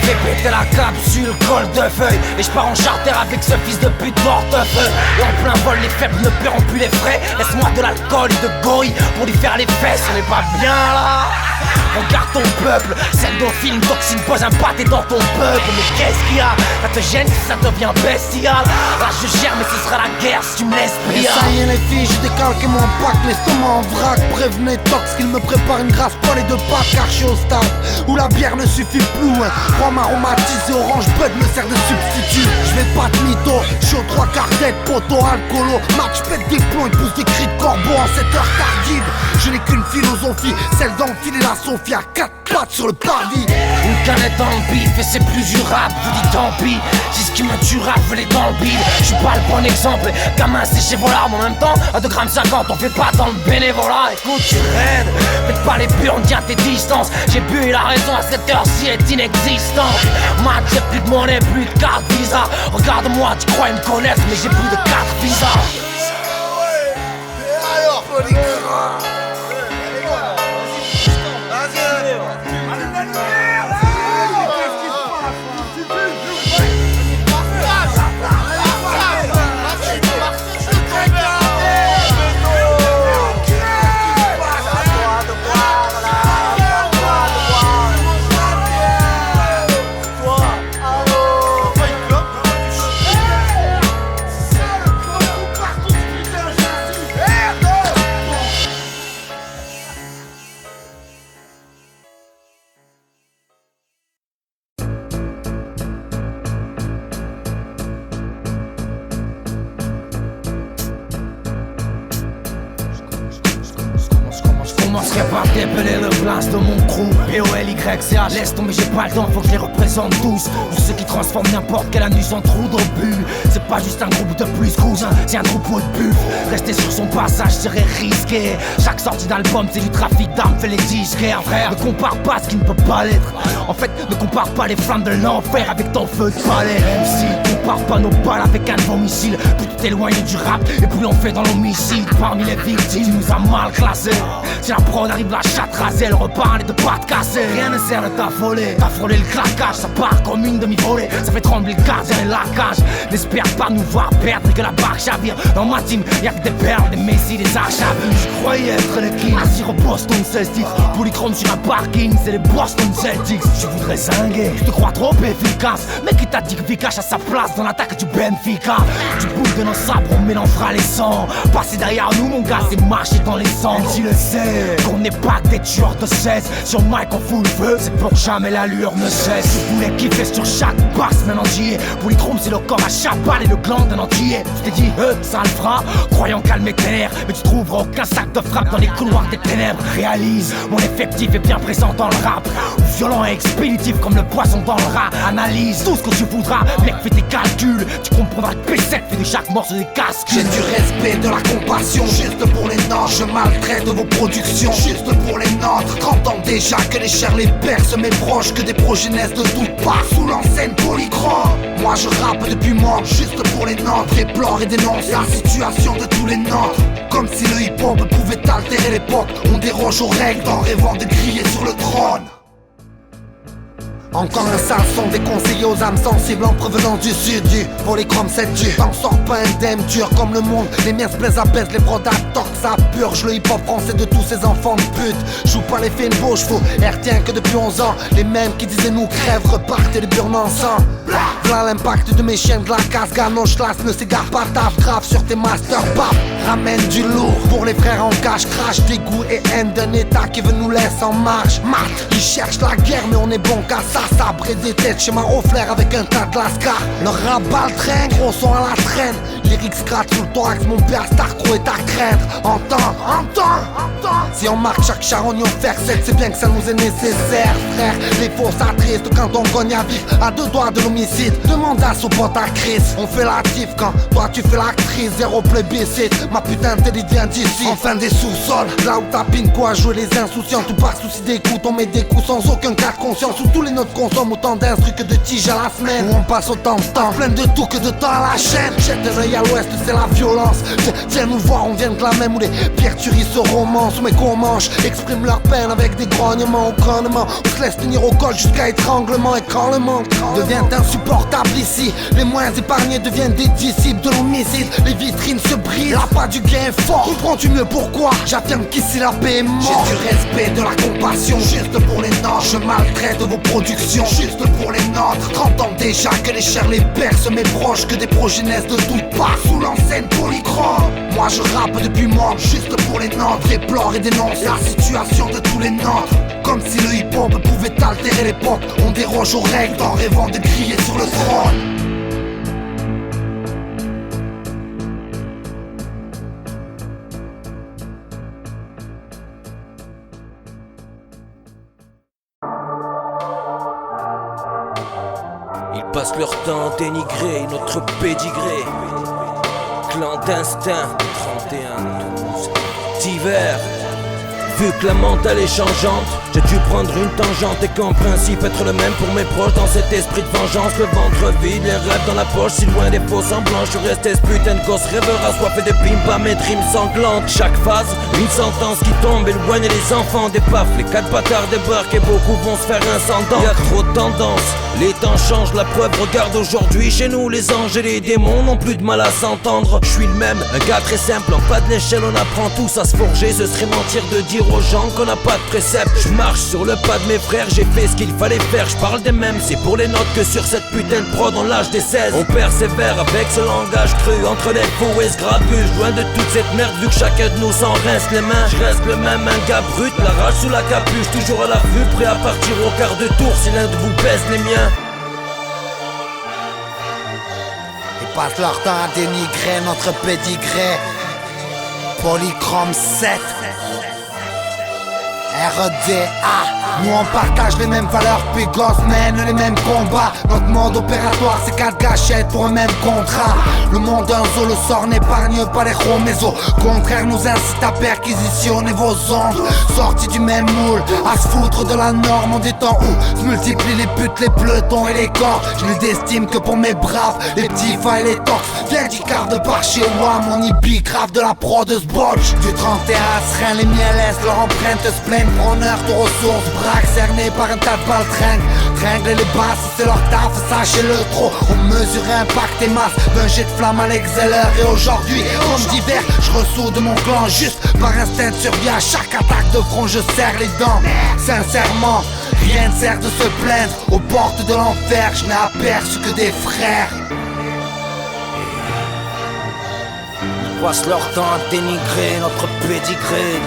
Fais péter la capsule, col de feuille. Et je pars en charter avec ce fils de pute portefeuille. Et en plein vol, les faibles ne paieront plus les frais. Laisse-moi de l'alcool et de gorille pour lui faire les fesses. On est pas bien là. Regarde ton peuple, celle d'un film toxine pose un pâté dans ton peuple. Mais qu'est-ce qu'il y a? Ça te gêne si ça devient bestial. Là je gère mais ce sera la guerre si tu me laisses plier. Et ça y est les filles, j'ai décalqué mon pack, l'estomac en vrac. Prévenez Tox qu'il me prépare une grasse poêlée de pâtes. Car je suis au stade où la bière ne suffit plus. Rhum aromatisé, orange bud me sert de substitut. Je vais pas de mytho, je suis aux 3 quarts d'être poteau alcoolo. Match pète des plombs et pousse des cris de corbeau en cette heure tardive. Je n'ai qu'une philosophie, celle d'enfiler la Sophie à 4 pattes sur le parvis. Une canette dans le bif et c'est plus durable, vous dites tant pis. Si ce qui me tuera, veut les dans le bide. Je suis pas le bon exemple, gamin séché vos larmes en même temps. À 2,50 g, on fait pas dans le bénévolat. Écoute, tu rêves, faites pas les burnes, tiens tes distances. J'ai bu et la raison à cette heure-ci est inexistante. Matt, j'ai plus de monnaie, plus de carte Visa. Regarde-moi, tu crois me connaître, mais j'ai plus de carte Visa. commencerai par dépeler le place de mon crew. POLYCH, laisse tomber, j'ai pas le temps, faut que je les représente tous. Pour ceux qui transforment n'importe quel anus en trou d'obus. C'est pas juste un groupe de plus, cousin, c'est un troupeau de buffles. Rester sur son passage serait risqué. Chaque sortie d'album, c'est du trafic d'armes, fait les disquaires. Frère, ne compare pas ce qui ne peut pas l'être. En fait, ne compare pas les flammes de l'enfer avec ton feu de palais. MC, compare pas nos balles avec un domicile. Plus tu t'éloignes du rap, et plus on fait dans l'homicide. Parmi les victimes, tu nous as mal classés. Si la prod arrive, la chatte rasée, elle reparle de pas te casser. Rien ne sert de t'affoler. T'as frôlé le claquage, ça part comme une demi-volée. Ça fait trembler le gardien et la cage. N'espère pas nous voir perdre et que la barque chavire. Dans ma team, y'a que des perles, des messies, des arches à vue. Je croyais être le king. Assis au Boston 16 titres. Polychrome sur un parking, c'est les Boston Celtics. Je voudrais zinguer, je te crois trop efficace. Mais qui t'a dit que Vikash a sa place dans l'attaque du Benfica. Du bout de nos sabres, on mélangera les sangs. Passer derrière nous, mon gars, c'est marcher dans les cendres. Tu le sais, qu'on n'est pas que des tueurs de 16. Sur Mike on fout le feu, c'est pour jamais l'allure ne cesse. Je voulais kiffer sur chaque basse, maintenant j'y ai. Polychrome, c'est le corps à chaque balle et le gland d'un entier. Je t'ai dit, ça le fera, croyant calmer tes nerfs. Mais tu trouveras aucun sac de frappe dans les couloirs des ténèbres. Réalise, mon effectif est bien présent dans le rap. Violent et expéditif comme le poisson dans le rat. Analyse tout ce que tu voudras, mec, fais tes calculs. Tu comprendras que P7 fait de chaque morceau des casques. J'ai du respect, de la compassion, juste pour les nôtres. Je maltraite vos productions, juste pour les nôtres. 30 ans déjà que les chairs les percent, mes proches, que des projets naissent de toutes parts sous l'enseigne Polychrome. Moi je rappe depuis mort, juste pour les nôtres. Déplore et dénonce la situation de tous les nôtres. Comme si le hip-hop pouvait altérer l'époque. On déroge aux règles en rêvant de crier sur le trône. Encore un sale son déconseillé aux âmes sensibles en provenance du sud. Du Polychrome 7 du t'en sors pas indemne, dur comme le monde. Les miens se plaisent à baisse, les brodas torquent, ça purge le hip-hop français de tous ces enfants de pute. Joue pas les films beaux chevaux, et retiens que depuis 11 ans les mêmes qui disaient nous crèvent repartent et les burnes ensemble. V'là l'impact de mes chiens de la casse, gano chlasse, ne s'égare pas, taf grave sur tes masters, bap. Ramène du lourd pour les frères en cash, crash, dégoût et haine d'un état qui veut nous laisser en marche. Mat, ils cherchent la guerre mais on est bon qu'à ça. Sabre et des têtes, schéma au flair avec un tas de lascar. Le rap bat le train, gros son à la traîne. Lyrics scratch sous le thorax, mon père Starcro est à craindre. Entends. Si on marque chaque charogne au fer sec, c'est bien que ça nous est nécessaire, frère. Les faux s'attristent quand on cogne à vif, à deux doigts de l'homicide. Demande à son pote à Chris, on fait l'actif quand toi tu fais l'actrice. Zéro plébiscite, ma putain t'es vient d'ici. Enfin des sous-sols, là où tapine quoi, jouer les insouciants. Tout par souci d'écoute, on met des coups sans aucun cas de conscience. Où tous les notes consomme autant d'instrus que de tiges à la semaine. Où on passe autant de temps, plein de tout que de temps à la chaîne. Jette un œil à l'ouest, c'est la violence. Viens nous voir, on vient de la même où les pierres tueries se romancent. Où mes comanches expriment leur peine avec des grognements au connement. On se laisse tenir au col jusqu'à étranglement. Et quand le manque devient insupportable ici, les moins épargnés deviennent des disciples de l'homicide. Les vitrines se brisent, la pas du gain est fort. Comprends-tu mieux pourquoi j'affirme qu'ici la paix est morte. J'ai du respect, de la compassion, juste pour les nôtres. Je maltraite vos productions, juste pour les nôtres. 30 ans déjà que les chairs les percent, mes proches, que des projets naissent de toutes parts sous l'enseigne Polychrome. Moi je rappe depuis mort, juste pour les nôtres. Déplore et dénonce la situation de tous les nôtres. Comme si le hip-hop pouvait altérer l'époque. On déroge aux règles en rêvant de crier sur le trône. Ils passent leur temps à dénigrer notre pédigré. Clandestin, 31-12 d'hiver. Vu que la mentale est changeante, j'ai dû prendre une tangente et qu'en principe être le même pour mes proches. Dans cet esprit de vengeance, le ventre vide, les rêves dans la poche, si loin des faux semblants. Je suis resté ce putain de gosse rêveur assoiffé de pimpa, mes dreams sanglantes. Chaque phase, une sentence qui tombe, éloigne les enfants des paf. Les 4 bâtards débarquent et beaucoup vont se faire un cendant. Y'a trop de tendances, les temps changent, la preuve regarde aujourd'hui. Chez nous les anges et les démons n'ont plus de mal à s'entendre. Je suis le même, un gars très simple, en bas de l'échelle on apprend tous à se forger. Ce serait mentir de dire aux gens qu'on n'a pas de précepte. Je marche sur le pas de mes frères, j'ai fait ce qu'il fallait faire. Je parle des mêmes, c'est pour les notes que sur cette putain de prod on lâche des 16. On persévère avec ce langage cru entre les faux et ce grabuge. Loin de toute cette merde vu que chacun de nous s'en rince les mains. Je reste le même, un gars brut, la rage sous la capuche, toujours à l'affût, prêt à partir au quart de tour si l'un de vous baisse les miens. Ils passent leur temps à dénigrer notre pédigré. Polychrome 7. REDA, nous on partage les mêmes valeurs, puis gosses mènent les mêmes combats. Notre mode opératoire c'est 4 gâchettes pour un même contrat. Le monde d'un zoo, le sort n'épargne pas les gros, mais au contraire nous incite à perquisitionner vos ondes. Sortis du même moule, à se foutre de la norme en des temps où se multiplient les putes, les peloton et les corps. Je ne d'estime que pour mes braves, les petits fa et les torques. Viens du quart de par chez WAM, on y pique grave de la pro de ce botch. Du 31 à Serein, les miels laissent leur empreinte se plaignent. Preneurs de ressources, braques cernés par un tas de balles tringle et les basses, c'est leur taf, sachez-le trop. On mesure impact et masse d'un jet de flamme à l'exceller. Et aujourd'hui, comme d'hiver, je ressous de mon clan juste par instinct de survie. À chaque attaque de front, je serre les dents. Sincèrement, rien ne sert de se plaindre. Aux portes de l'enfer, je n'ai aperçu que des frères. Ils passent leur temps à dénigrer notre pédigré.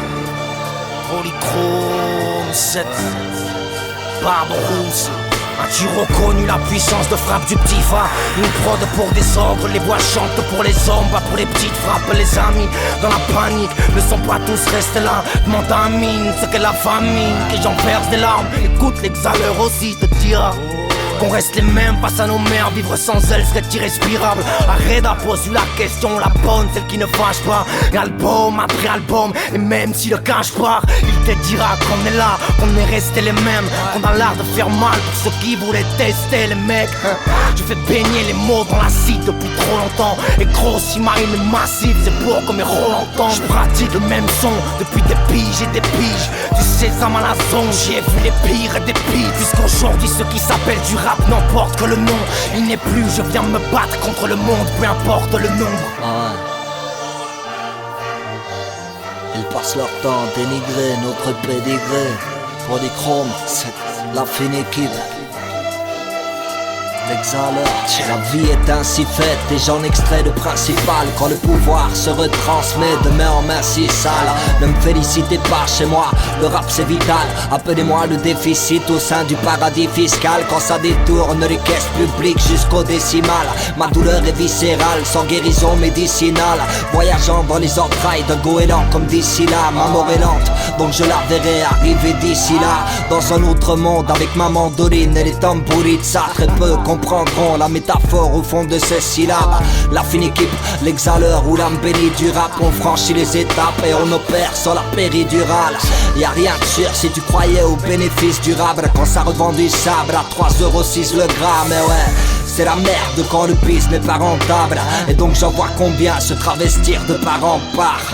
Polychrome 7, barbe rousse. As-tu reconnu la puissance de frappe du petit fa? Une prod pour des ogres, les voix chantent pour les hommes, pas pour les petites frappes. Les amis dans la panique ne sont pas tous restés là. Demande à mine ce qu'est la famine, que j'en verse des larmes. Écoute l'exhaleur aussi te dira qu'on reste les mêmes face à nos mères. Vivre sans elles serait irrespirable. Arrête à poser la question, la bonne, celle qui ne fâche pas. Et album après album, et même si le cache part, il te dira qu'on est là, qu'on est resté les mêmes, qu'on a l'art de faire mal pour ceux qui voulaient tester les mecs. Je fais baigner les mots dans l'acide depuis trop longtemps. Et gros, si ma rime est massive, c'est pour que mes rôles entendent. Je pratique le même son depuis des piges et des piges. Du sésame à la zone, j'ai vu les pires et des pires. Puisqu'aujourd'hui, ceux qui s'appellent du rap n'importe que le nom, il n'est plus, je viens me battre contre le monde, peu importe le nombre. Ils passent leur temps à dénigrer notre pédigré. Polychrome, c'est la fine équipe. L'exhaleur, la vie est ainsi faite et j'en extrais le principal. Quand le pouvoir se retransmet de main en main si sale, ne me félicitez pas chez moi, le rap c'est vital. Appelez-moi le déficit au sein du paradis fiscal. Quand ça détourne les caisses publiques jusqu'au décimal, ma douleur est viscérale, sans guérison médicinale. Voyageant dans les entrailles d'un goéland comme d'ici là. Ma mort est lente, donc je la verrai arriver d'ici là. Dans un autre monde avec ma mandoline et les tambourines. Ça très peu comprendront la métaphore au fond de ces syllabes. La fine équipe, l'exhaleur ou l'âme bénie du rap. On franchit les étapes et on opère sans la péridurale. Y'a rien de sûr si tu croyais au bénéfice durable. Quand ça revend du sabre à 3,6€ le gramme. Et ouais, c'est la merde quand le bis n'est pas rentable. Et donc j'en vois combien se travestir de part en part.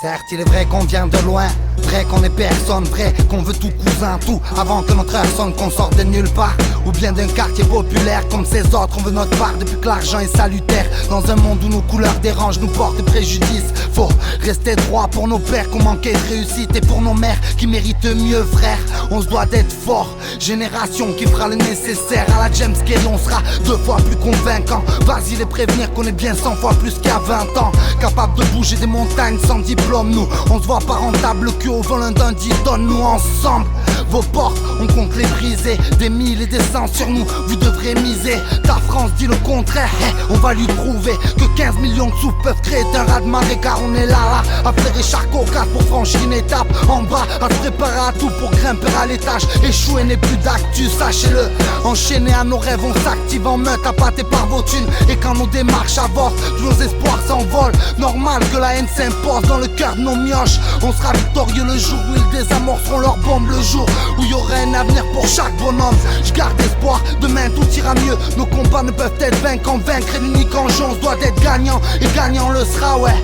Certes, il est vrai qu'on vient de loin, vrai qu'on est personne, vrai qu'on veut tout cousin, tout avant que notre heure sonne, qu'on sorte de nulle part, ou bien d'un quartier populaire comme ces autres. On veut notre part depuis que l'argent est salutaire. Dans un monde où nos couleurs dérangent, nous portent préjudice. Faut rester droit pour nos pères qu'on manquait de réussite, et pour nos mères qui méritent mieux, frère. On se doit d'être fort, génération qui fera le nécessaire. À la James Cage on sera 2 fois plus convaincant. Vas-y les prévenir qu'on est bien 100 fois plus qu'à 20 ans. Capable de bouger des montagnes sans diplôme, nous on se voit pas rentable, le cul au volant d'un 10 tonnes. Nous ensemble, vos portes, on compte les briser. Des mille et des cents sur nous, vous devrez miser. Ta France dit le contraire, on va lui prouver que 15 millions de sous peuvent créer un raz-de-marée. Car on est là, à flairer chaque occasion pour franchir une étape. En bas, à se préparer à tout pour grimper à l'étage. Échouer n'est plus d'actu, sachez-le. Enchaîner à nos rêves, on s'active en meute, appâté par vos thunes. Et quand nos démarches avancent, tous nos espoirs s'envolent. Normal que la haine s'impose dans le cœur de nos mioches. On sera victorieux le jour où ils désamorceront leurs bombes, le jour où il y aura un avenir pour chaque bonhomme. Je garde espoir, demain tout ira mieux. Nos combats ne peuvent être vaincs qu'en vaincre. Et l'unique enjeu, on se doit d'être gagnant. Et gagnant le sera, ouais.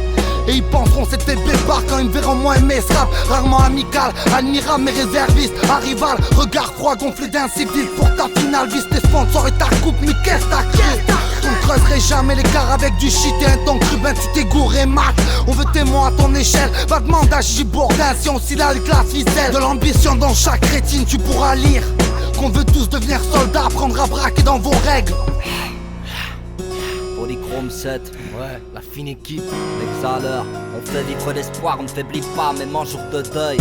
Et ils penseront c'était bébard quand ils me verront moins aimer ce rap. Rarement amical, admirable mais réserviste. Un rival, regard froid gonflé d'un civil. Pour ta finale, vise tes sponsors et ta coupe. Mais qu'est-ce t'as créé? creuserai jamais l'écart avec du shit et un ton cru, ben tu t'es gouré mat. On veut témoin à ton échelle, pas de mandat J-Bourdin si on s'y a les classes ficelles. De l'ambition dans chaque rétine tu pourras lire qu'on veut tous devenir soldats, apprendre à braquer dans vos règles. Polychrome 7, ouais, la fine équipe. l'exhaleur, on fait vivre l'espoir, on ne faiblit pas même en jour de deuil.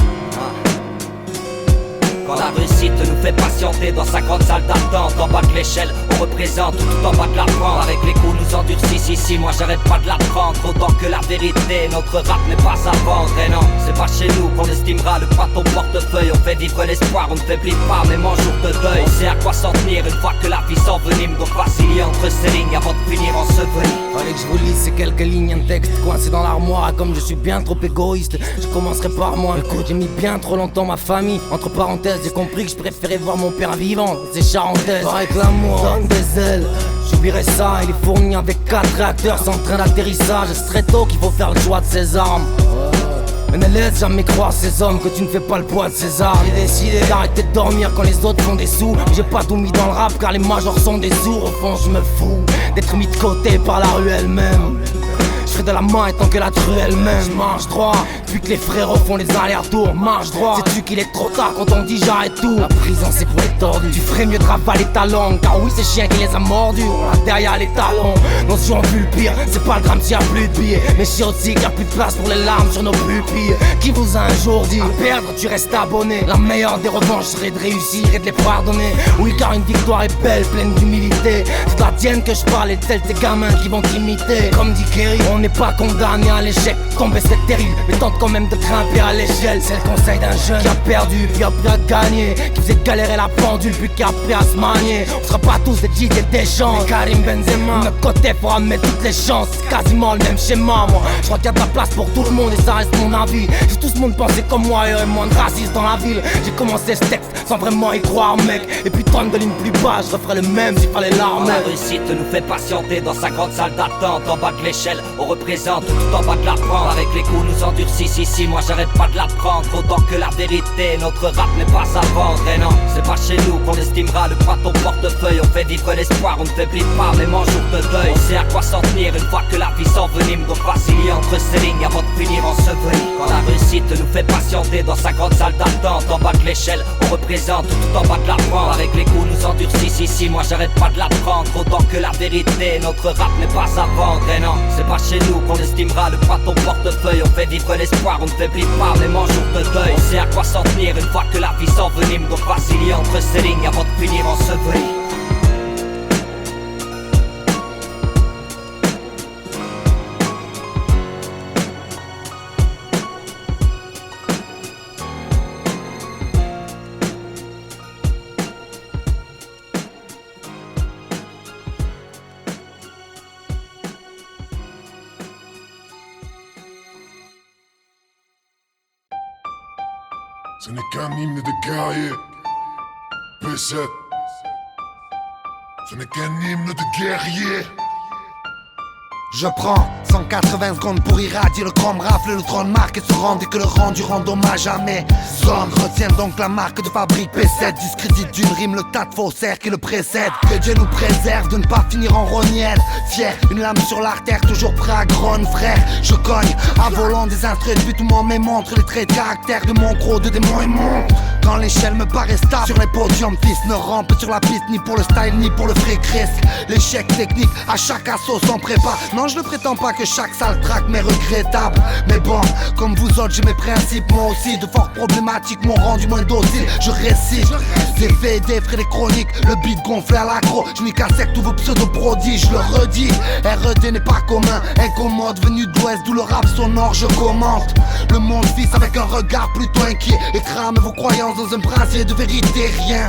Quand la réussite nous fait patienter dans sa grande salle d'attente, en bas de l'échelle, on représente tout en bas de la pente. Avec les coups nous endurcissent ici, moi j'arrête pas de l'apprendre. Autant que la vérité, notre rap n'est pas à vendre. Et non, c'est pas chez nous qu'on estimera le poids de ton portefeuille. On fait vivre l'espoir, on ne faiblit pas même en jour de deuil. On sait à quoi s'en tenir une fois que la vie s'envenime. Donc vaciller entre ces lignes avant de finir enseveli. Fallait que je vous lise ces quelques lignes, un texte coincé dans l'armoire. Et comme je suis bien trop égoïste, je commencerai par moi. Écoute, j'ai mis bien trop longtemps ma famille. Entre parenthèses, j'ai compris que je préférais voir mon père vivant. C'est charentaise, pareil que l'amour donne des ailes. J'oublierai ça, il est fourni avec 4 réacteurs sans train d'atterrissage. C'est très tôt qu'il faut faire le choix de ses armes. Mais ne laisse jamais croire ces hommes que tu ne fais pas le poids de ces armes. J'ai décidé d'arrêter de dormir quand les autres font des sous. J'ai pas tout mis dans le rap car les majors sont des sourds. Au fond je me fous d'être mis de côté par la rue elle-même. Je fais de la main tant que la truelle même. Je marche droit, puis que les frérots font les allers-retours. Marche droit, sais-tu qu'il est trop tard quand on dit j'arrête tout. La prison c'est pour les tordus. Tu ferais mieux de ravaler ta langue, car oui c'est chien qui les a mordus. On a derrière les talons, non si on vu le pire. C'est pas le drame s'il y a plus de billets, mais si aussi qu'il y a plus de place pour les larmes sur nos pupilles. Qui vous a un jour dit à perdre tu restes abonné. La meilleure des revanches serait de réussir et de les pardonner. Oui car une victoire est belle, pleine d'humilité. C'est de la tienne que je parle et de celle des gamins qui vont t'imiter. Comme dit Kerry, on n'est pas condamné à l'échec. Tomber c'est terrible, mais tente quand même de grimper à l'échelle. C'est le conseil d'un jeune qui a perdu, puis appris à gagner. Qui faisait galérer la pendule, puis qui a appris à se manier. On sera pas tous des Didier Deschamps, mais Karim Benzema. De notre côté faudra mettre toutes les chances. C'est quasiment le même schéma, moi. Je crois qu'il y a de la place pour tout le monde et ça reste mon avis. Si tout ce monde pensait comme moi, il y aurait moins de racisme dans la ville. J'ai commencé ce texte sans vraiment y croire mec. Et puis 30 de lignes plus bas, je referais le même s'il fallait l'armer. La réussite nous fait patienter dans sa grande salle d'attente. En bas de l'échelle, on représente tout en bas de la pente. Avec les coups nous endurcissent ici, moi j'arrête pas de l'apprendre. Autant que la vérité, notre rap n'est pas à vendre. Et non, c'est pas chez nous qu'on estimera le poids de ton portefeuille. On fait vivre l'espoir, on ne faiblit pas même en jour de deuil. On sait à quoi s'en tenir une fois que la vie s'envenime. Donc vaciller entre ces lignes avant de finir enseveli. Quand la réussite nous fait patienter dans sa grande salle d'attente. En bas de l'échelle, on représente tout en bas de la pente. Avec les coups nous endurcissent ici, moi j'arrête pas de l'apprendre. Autant que la vérité, notre rap n'est pas à vendre. Et non, c'est pas chez nous qu'on estimera le poids de ton portefeuille. On fait vivre l'espoir, on ne faiblit pas même en jour de deuil. On sait à quoi s'en tenir une fois que la vie s'envenime. Donc vaciller entre ces lignes avant de finir enseveli. Ce n'est qu'un hymne de guerrier. P7. Ce n'est qu'un hymne de guerrier. Je prends 180 secondes pour irradier le chrome, rafler le trône marque et se rendre et que le rendu rend hommage à mes hommes. Retiens donc la marque de fabrique P7. Discrédite d'une rime le tas de faussaires qui le précède. Que Dieu nous préserve de ne pas finir en rognel. Fier, une lame sur l'artère, toujours prêt à grogne frère. Je cogne à volant des instruments de but où m'en montre les traits de caractère de mon gros de démon et monte. Quand l'échelle me paraît stable sur les podiums, fils ne rampe sur la piste ni pour le style ni pour le fric risque. L'échec technique à chaque assaut sans prépa. Non je ne prétends pas que chaque sale track m'est regrettable. Mais bon, comme vous autres j'ai mes principes. Moi aussi de fortes problématiques m'ont rendu moins docile. Je récite des faits, des frais, des chroniques. Le beat gonflé à l'aggro. Je nique à sec tous vos pseudo-prodiges. Je le redis, R.E.D n'est pas commun. Incommode venu de l'ouest d'où le rap sonore je commente. Le monde fils avec un regard plutôt inquiet. Et crame vos croyances dans un brasier de vérité. Rien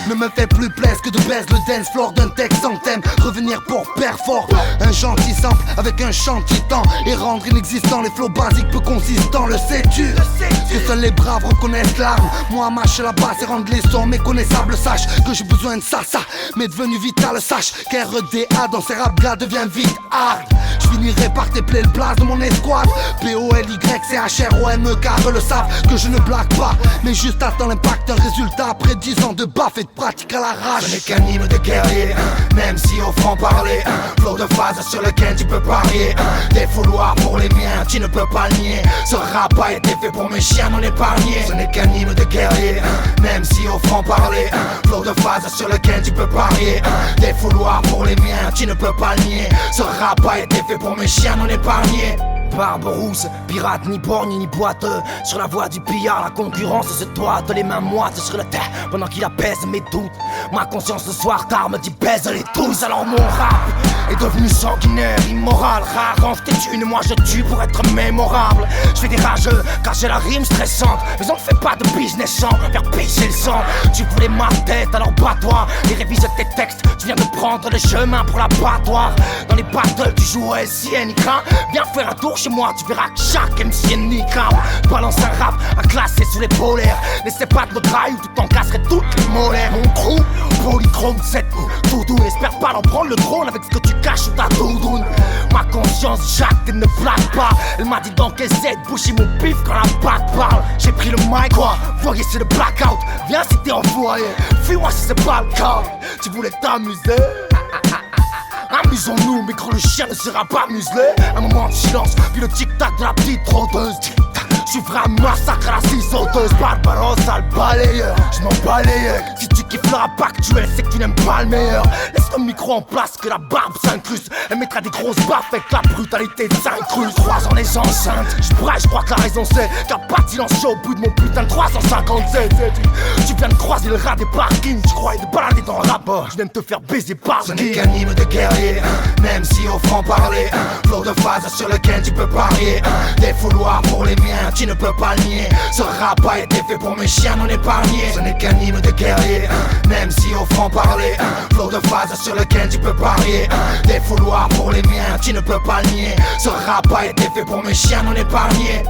ne me fait plus plaisir que de baise le dance floor d'un texte sans thème. Revenir pour perfor. Un gentil sample avec un chant titan. Et rendre inexistant les flows basiques peu consistants. Le sais-tu que seuls les braves reconnaissent l'arme. Moi mâcher la basse et rendre les sons méconnaissables. Sache que j'ai besoin de ça mais devenu vital. Sache qu'REDA dans ces rap gars devient vite hard. Je finirai par t'épeler le blast de mon escouade. POLY-CHROME car eux le savent que je ne blague pas. Mais juste attends l'impact, un résultat après 10 ans de baf et pratique à la rage. Ce n'est qu'un hymne de guerrier, même si au franc-parler, flot de phase sur lequel tu peux parier. Des fouloirs pour les miens, tu ne peux pas le nier. Ce rap a été fait pour mes chiens non épargnés. Ce n'est qu'un hymne de guerrier, même si au franc-parler, flot de phase sur lequel tu peux parier. Des fouloirs pour les miens, tu ne peux pas le nier. Ce rap a été fait pour mes chiens non épargnés. Barbe rousse, pirate ni borgne ni boiteux. Sur la voie du pillard, la concurrence se toite. Les mains moites sur la terre pendant qu'il apaise mes doutes. Ma conscience ce soir tard me dit baise les tous. Alors mon rap est devenu sanguinaire, immoral. Rare en tes thunes, moi je tue pour être mémorable. Je fais des rageux car j'ai la rime stressante. Mais on ne fait pas de business sans faire pisser le sang. Tu voulais ma tête, alors bats-toi et révise tes textes. Tu viens de prendre le chemin pour l'abattoir. Dans les battles tu joues à SIN, viens faire un tour chez moi, tu verras que chaque MC est niquable. Balance un rap à classer sous les polaires. N'essaie pas de me trahir ou tu t'encasserais toutes les molaires. Mon crew, polychrome, 7 tout doux. N'espère pas d'en prendre le trône avec ce que tu caches sous ta doudoune. Ma conscience jacte et ne flatte pas. Elle m'a dit d'encaisser, de boucher mon pif quand la batte parle. J'ai pris le mic, quoi, voyez c'est le blackout. Viens si t'es envoyé, fuis-moi si c'est pas le cas. Tu voulais t'amuser? Amusons-nous, mais quand le chien ne sera pas muselé. Un moment de silence, puis le tic-tac de la petite trotteuse. Je suis un massacre à la scie sauteuse. Barbarossa le balayeur, je m'en balaye. Si tu kiffes le rap actuel, c'est que tu n'aimes pas le meilleur. Laisse ton micro en place, que la barbe s'incruste. Elle mettra des grosses baffes avec la brutalité de s'incruste. 3 ans les enceintes, je crois que la raison c'est qu'il n'y a pas de silence au bout de mon putain de 357. Tu viens de croiser le rat des parkings, tu croyais te balader dans le rapport. Je viens de te faire baiser par ce n'est qu'un hymne de guerrier, même si au franc-parler, flot de phase sur lequel tu peux parier. Des fouloirs pour les miens, tu ne peux pas le nier. Ce rap a été fait pour mes chiens non épargnés. Ce n'est qu'un hymne de guerrier, même si au franc-parler, flot de phase sur lequel tu peux parier. Des fouloirs pour les miens, tu ne peux pas le nier. Ce rap a été fait pour mes chiens non épargnés.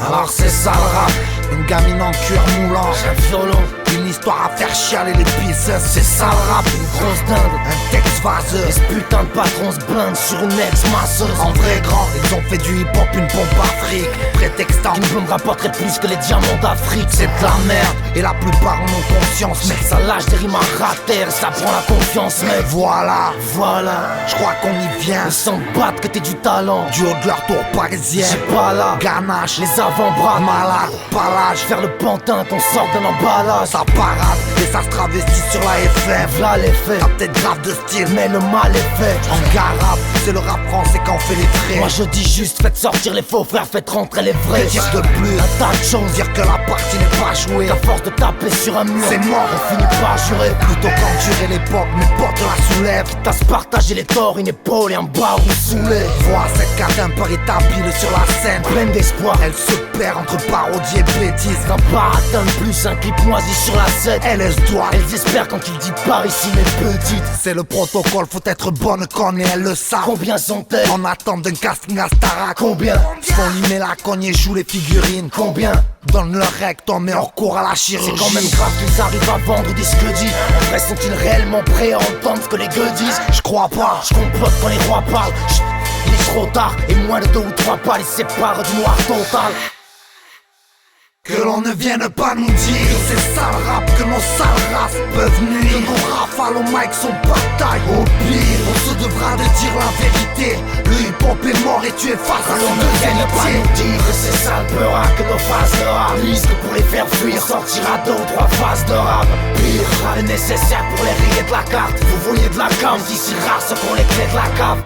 Alors c'est ça le rap, une gamine en cuir moulant, un violon, une histoire à faire chialer les pisses. C'est ça le rap, une grosse dinde, un texte vaseux. Et ce putain de patron se blinde sur une ex-masseuse. En vrai grand, ils ont fait du hip-hop une bombe afrique, prétextant qu'une bombe rapporterait plus que les diamants d'Afrique. C'est de la merde, et la plupart en ont conscience. Mais ça lâche des rimes à rater, ça prend la confiance. Mais voilà, je crois qu'on y vient. Ils s'en battent que t'es du talent, du haut de leur tour parisien. J'ai pas là, ganache, les avant-bras malades, palage, faire le pantin qu'on sort d'un emballage. Ça parade, et ça se travestit sur la FM. V'là l'effet, t'as peut-être grave de style, mais le mal est fait. En garab, c'est le rap français qu'on fait les frais. Moi je dis juste, faites sortir les faux frères, faites rentrer les vrais. Que dire de plus, un tas de choses, dire que la partie n'est pas jouée. Qu'à force de taper sur un mur, c'est mort, on finit par jurer. Plutôt qu'endurer l'époque, mes potes la soulèvent. Quitte à se partager les torts, une épaule et un bas ou soulé. Vois cette carte un peu établie sur la scène, pleine d'espoir, elle se perd entre parodie et bêtises. D'un baratin de plus, un clip moisi sur la scène. Elles doivent, elles espèrent quand il dit par ici mes petites. C'est le protocole, faut être bonne conne et elles le savent. Combien sont-elles en attente d'un casting à Starac? Combien font limer la cogne et jouent les figurines? Combien donne leur rectum mais on recourt à la chirurgie? C'est quand même grave qu'ils arrivent à vendre des scudis. En vrai sont-ils réellement prêts à entendre ce que les gueux disent? Je crois pas, je complote quand les rois parlent. Il est trop tard et moins de 2 ou 3 pas les séparent du noir total. Que l'on ne vienne pas nous dire que c'est ça le rap, que nos sales races peuvent nuire. Que nos rafales au mic sont bataille. Au pire, on se devra de dire la vérité. Le hip-hop est mort et tu effaces. Que l'on ne vienne pas nous dire que c'est ça le peur, que nos phases de rap risque pour les faire fuir. Sortira 2 ou 3 phases de rap. Pire, rien n'est nécessaire pour les rayer de la carte. Vous voyez de la cave, d'ici rare ceux qu'on les clés de la cave.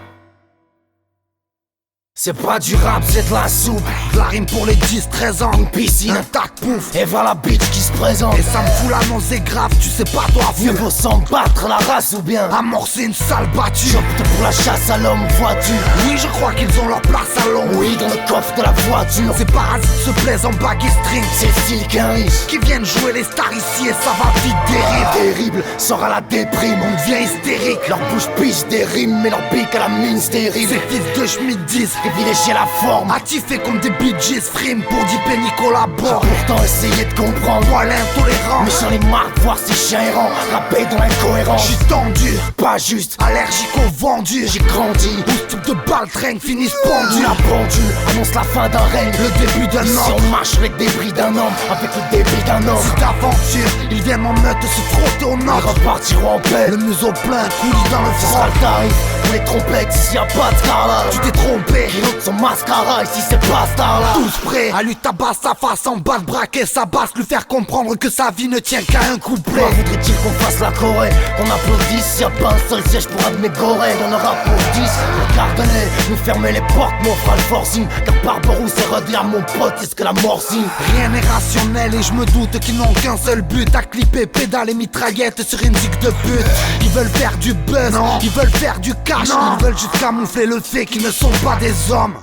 C'est pas du rap, c'est de la soupe. La rime pour les 10-13 ans. Une piscine, un tac pouf. Et voilà la bitch qui se présente. Et ça me fout la nausée grave, tu sais pas toi. Mieux vaut s'en battre la race ou bien amorcer une sale battue. J'opte pour la chasse à l'homme, vois-tu. Oui, je crois qu'ils ont leur place à l'ombre. Oui, dans le coffre de la voiture. Ces parasites se plaisent en baggy string. C'est style qu'un riche qui viennent jouer les stars ici et ça va vite dérive. Terrible, sort à la déprime. On devient hystérique. Leur bouche piche des rimes, mais leur pique à la mine stérile. Ces fils de Schmitt disent privilégier la forme. Attifés comme des Bee Gees, frime pour 10 penny collabore. Pourtant essayer de comprendre. Moi l'intolérant. Mais j'en ai marre de voir ces chiens errants rapper dans l'incohérence. J'suis tendu, pas juste allergique au vendu. J'ai grandi, où ce type de balle traîne finissent pendu. La pendule annonce la fin d'un règne, le début d'un homme. Si on marche avec le débris d'un homme, avec le débris d'un homme. C'est d'aventure, ils viennent en meute se frotter au nord. Ils repartiront en paix, le museau plein, coulis dans le front. Le tarif pour les trompettes, ici y'a pas de carrelage. Tu t'es trompé, il autre son mascara, ici c'est pas star là. Tous prêts à lui tabasser sa face en bas de braquet, sa basse, lui faire comprendre que sa vie ne tient qu'à un coup de blé. Voudrait-il qu'on fasse la Corée, qu'on applaudisse, y'a pas un seul siège pour un de mes gorées. Y'en aura pour 10, regardez-les, nous fermer les portes, mais on fera le forcing. Car Barbarou c'est redire à mon pote, c'est ce que la mort signe. Rien n'est rationnel et je me doute qu'ils n'ont qu'un seul but, à clipper pédales et mitraillettes sur une zig de pute. Ils veulent faire du buzz, non. Ils veulent faire du cash, non. Ils veulent juste camoufler le fait qu'ils ne sont pas des hommes.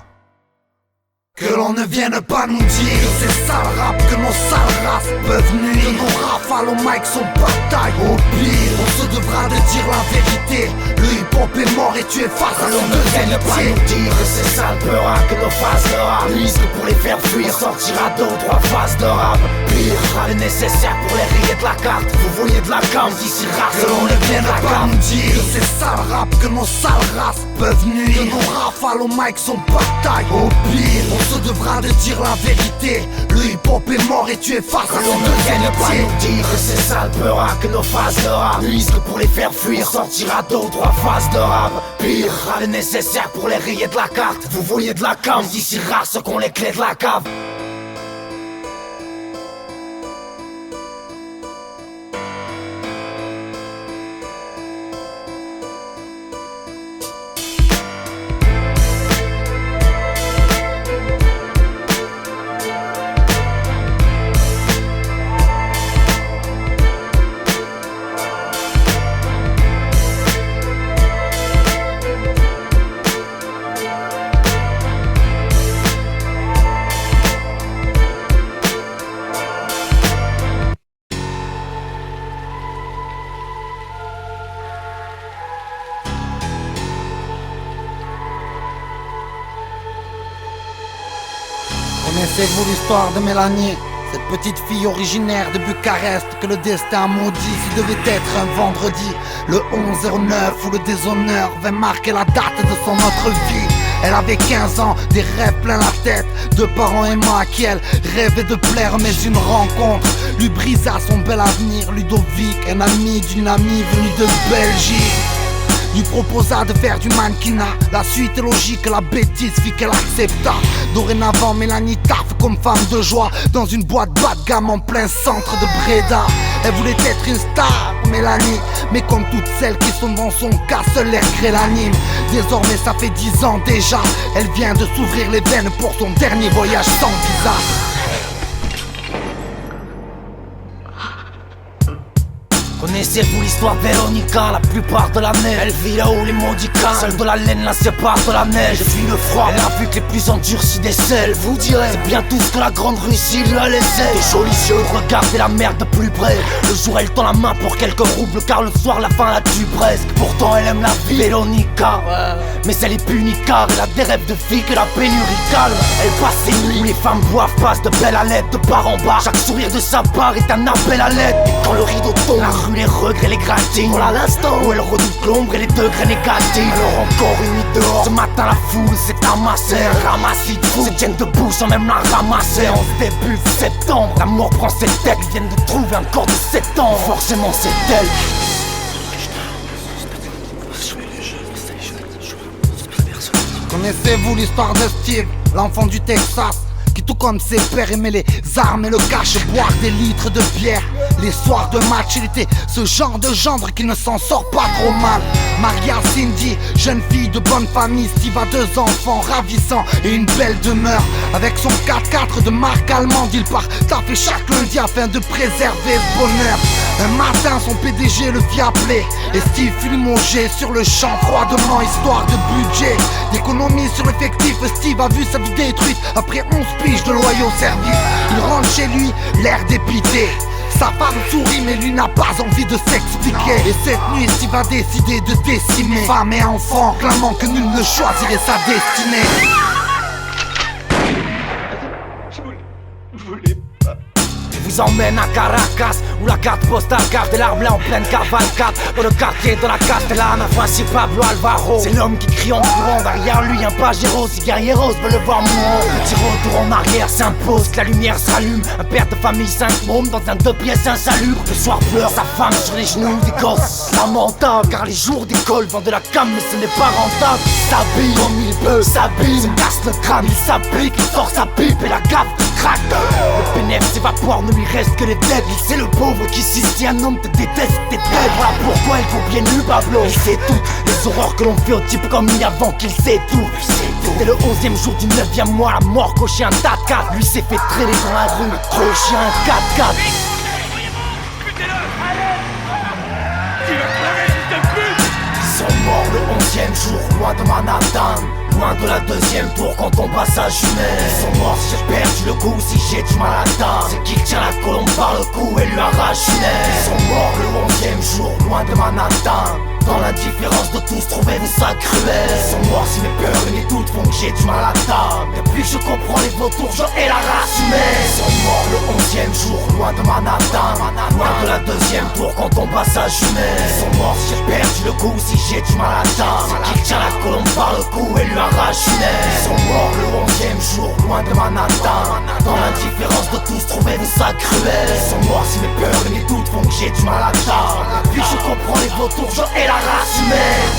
Que l'on ne vienne pas nous dire que c'est sale rap, que nos sales races peuvent nuire. Que nos rafales au mic sont bataille. Au pire, on se devra de dire la vérité. Le hip-hop est mort et tu es face à son deuxième métier. Nous dire que c'est sale peur, que nos phases de rap risque pour les faire fuir. Sortira 2 ou 3 phases de rap. Pire, sera le nécessaire pour les rayer de la carte. Vous voyez de la cam d'ici rare. Que l'on ne vienne pas nous dire que c'est sale rap, que nos sales races peuvent nuire. Que nos rafales au mic sont bataille. Au pire, on se devra de dire la vérité. Le hip-hop est mort et tu es face à son deuxième métier. Pas nous dire que c'est sale peur, que nos phases de rap risque pour les faire fuir. Sortira 2 ou 3 phases de rap. Pire, sera le nécessaire pour les rayer de la carte. Vous voyez de la cam d'ici rare ceux qu'on les clés de la cave. Connaissez-vous l'histoire de Mélanie, cette petite fille originaire de Bucarest que le destin a maudit? S'il devait être un vendredi, le 11/09 où le déshonneur vint marquer la date de son autre vie. Elle avait 15 ans, des rêves plein la tête, 2 parents aimants à qui elle rêvait de plaire. Mais une rencontre lui brisa son bel avenir. Ludovic, un ami d'une amie venue de Belgique, lui proposa de faire du mannequinat. La suite est logique, la bêtise fit qu'elle accepta. Dorénavant, Mélanie taffe comme femme de joie dans une boîte bas de gamme en plein centre de Bréda. Elle voulait être une star, Mélanie, mais comme toutes celles qui sont dans son cas, seul l'air crée l'anime. Désormais ça fait 10 ans déjà, elle vient de s'ouvrir les veines pour son dernier voyage sans visa. Connaissez-vous l'histoire de Véronica, la plupart de l'année elle vit là où les maudicats, seule de la laine la sépare de la neige. Depuis le froid, elle a vu que les plus endurcis des selles. Vous direz, c'est bien tout ce que la grande Russie lui a laissé. Des jolis yeux, regardez la mer de plus près. Le jour elle tend la main pour quelques roubles, car le soir la faim la tue presque. Pourtant elle aime la vie, Véronica, mais elle est punie car elle a des rêves de fille que la pénurie calme. Elle passe ses nuits où les femmes boivent, passent de belle à l'aide, de bar en bar. Chaque sourire de sa part est un appel à l'aide. Et quand le rideau tombe, la rue, les regrets, les gratines, voilà l'instant où elle redoute l'ombre et les degrés négatifs. Alors encore une nuit dehors, ce matin la foule s'est amassée, ramassis de fous, se tiennent debout sans même la ramasser. En ce début de septembre, la mort prend ses têtes, ils viennent de trouver un corps de 7 ans. Forcément c'est elle. Connaissez-vous l'histoire de Steve, l'enfant du Texas, qui tout comme ses pères aimait les armes et le cash, boire des litres de bière. Les soirs de match, il était ce genre de gendre qui ne s'en sort pas trop mal. Maria Cindy, jeune fille de bonne famille, Steve a 2 enfants ravissants et une belle demeure. Avec son 4x4 de marque allemande, il part taper chaque lundi afin de préserver ce bonheur. Un matin, son PDG le fit appeler et Steve fut limogé sur le champ froidement, histoire de budget, d'économie sur l'effectif. Steve a vu sa vie détruite après 11 piges de loyaux services. Il rentre chez lui, l'air dépité. Sa femme sourit mais lui n'a pas envie de s'expliquer. Et cette nuit Steve a décidé de décimer femme et enfant, clamant que nul ne choisirait sa destinée. Vous emmène à Caracas, où la carte postale garde des larmes là en pleine cavalcade. Dans le quartier de la Castellana, voici Pablo Alvaro. C'est l'homme qui crie en courant, derrière lui un pajero. Si Guerrieros veut le voir mourant, petit retour en arrière s'impose, que la lumière s'allume. Un père de famille, 5 mômes dans un 2 pièces insalubre. Le soir pleure sa femme sur les genoux des gosses. Lamentable car les jours d'école vendent de la cam mais ce n'est pas rentable. Il s'habille comme il peut, s'habille, se casse le crâne. Il s'applique, il sort sa pipe et la cave craque. Le bénéfice s'évapore, ne lui reste que les dettes. C'est le pauvre qui si un homme te déteste, t'es dead. Voilà pourquoi il faut bien nu Pablo. Il sait tout, les horreurs que l'on fait au type comme lui avant qu'il s'étouffe. Dès le 11e jour du 9e mois, la mort cochait un tas de 4. Lui s'est fait traîner dans la rue, cocher un 4x4. Ils sont morts le 11e jour, loin de Manhattan, loin de la 2e tour quand on passe à Jumet. Ils sont morts si j'ai perdu le coup, si j'ai du mal à atteindre. C'est qui tient la colombe par le cou et lui arrache une aile. Ils sont morts le 11e jour, loin de Manhattan. Dans l'indifférence de tous, trouvez-vous ça cruel. Ils sont morts si mes peurs et mes doutes font que j'ai du mal à table. Depuis que je comprends les vautours, je hais la race humaine. Ils sont morts le 11e jour, loin de Manhattan, loin de la 2e tour quand on passe à Jumet. Ils sont morts si j'ai perdu le coup, si j'ai du mal à table. C'est qui tient la colombe par le cou et lui arrache une aile. Ils sont morts le 11e jour, loin de Manhattan. Dans l'indifférence de tous, trouvez-vous ça cruel. Ils sont morts si mes peurs et mes doutes font que j'ai du mal à table. Depuis que je comprends les vautours, je hais la race humaine.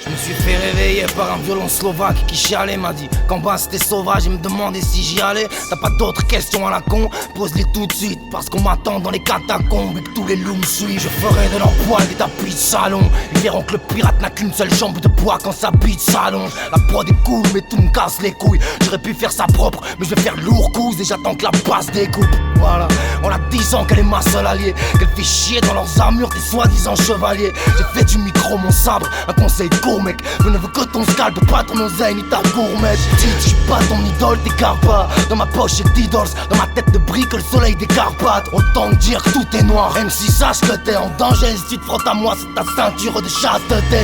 Je me suis fait réveiller par un violon slovaque qui chialait, m'a dit qu'en bas c'était sauvage et me demandait si j'y allais. T'as pas d'autres questions à la con, pose-les tout de suite parce qu'on m'attend dans les catacombes et que tous les loups me suivent. Je ferai de leur poil des tapis de salon. Ils verront que le pirate n'a qu'une seule jambe de bois quand sa bite s'allonge. La prod est cool mais tout me casse les couilles. J'aurais pu faire ça propre mais je vais faire lourd couze et j'attends que la basse découpe. Voilà, on a 10 ans qu'elle est ma seule alliée, qu'elle fait chier dans leurs armures des soi-disant chevaliers. J'ai fait du micro mon sabre, un conseil court mec. Je ne veux que ton scalp, pas ton oseille ni ta gourmette. Je suis pas ton idole, t'écarte pas. Dans ma poche j'ai 10 dollars, dans ma tête de brique le soleil des Carpates. Autant dire que tout est noir, même si sache que t'es en danger. Si tu te frottes à moi, c'est ta ceinture de chasteté.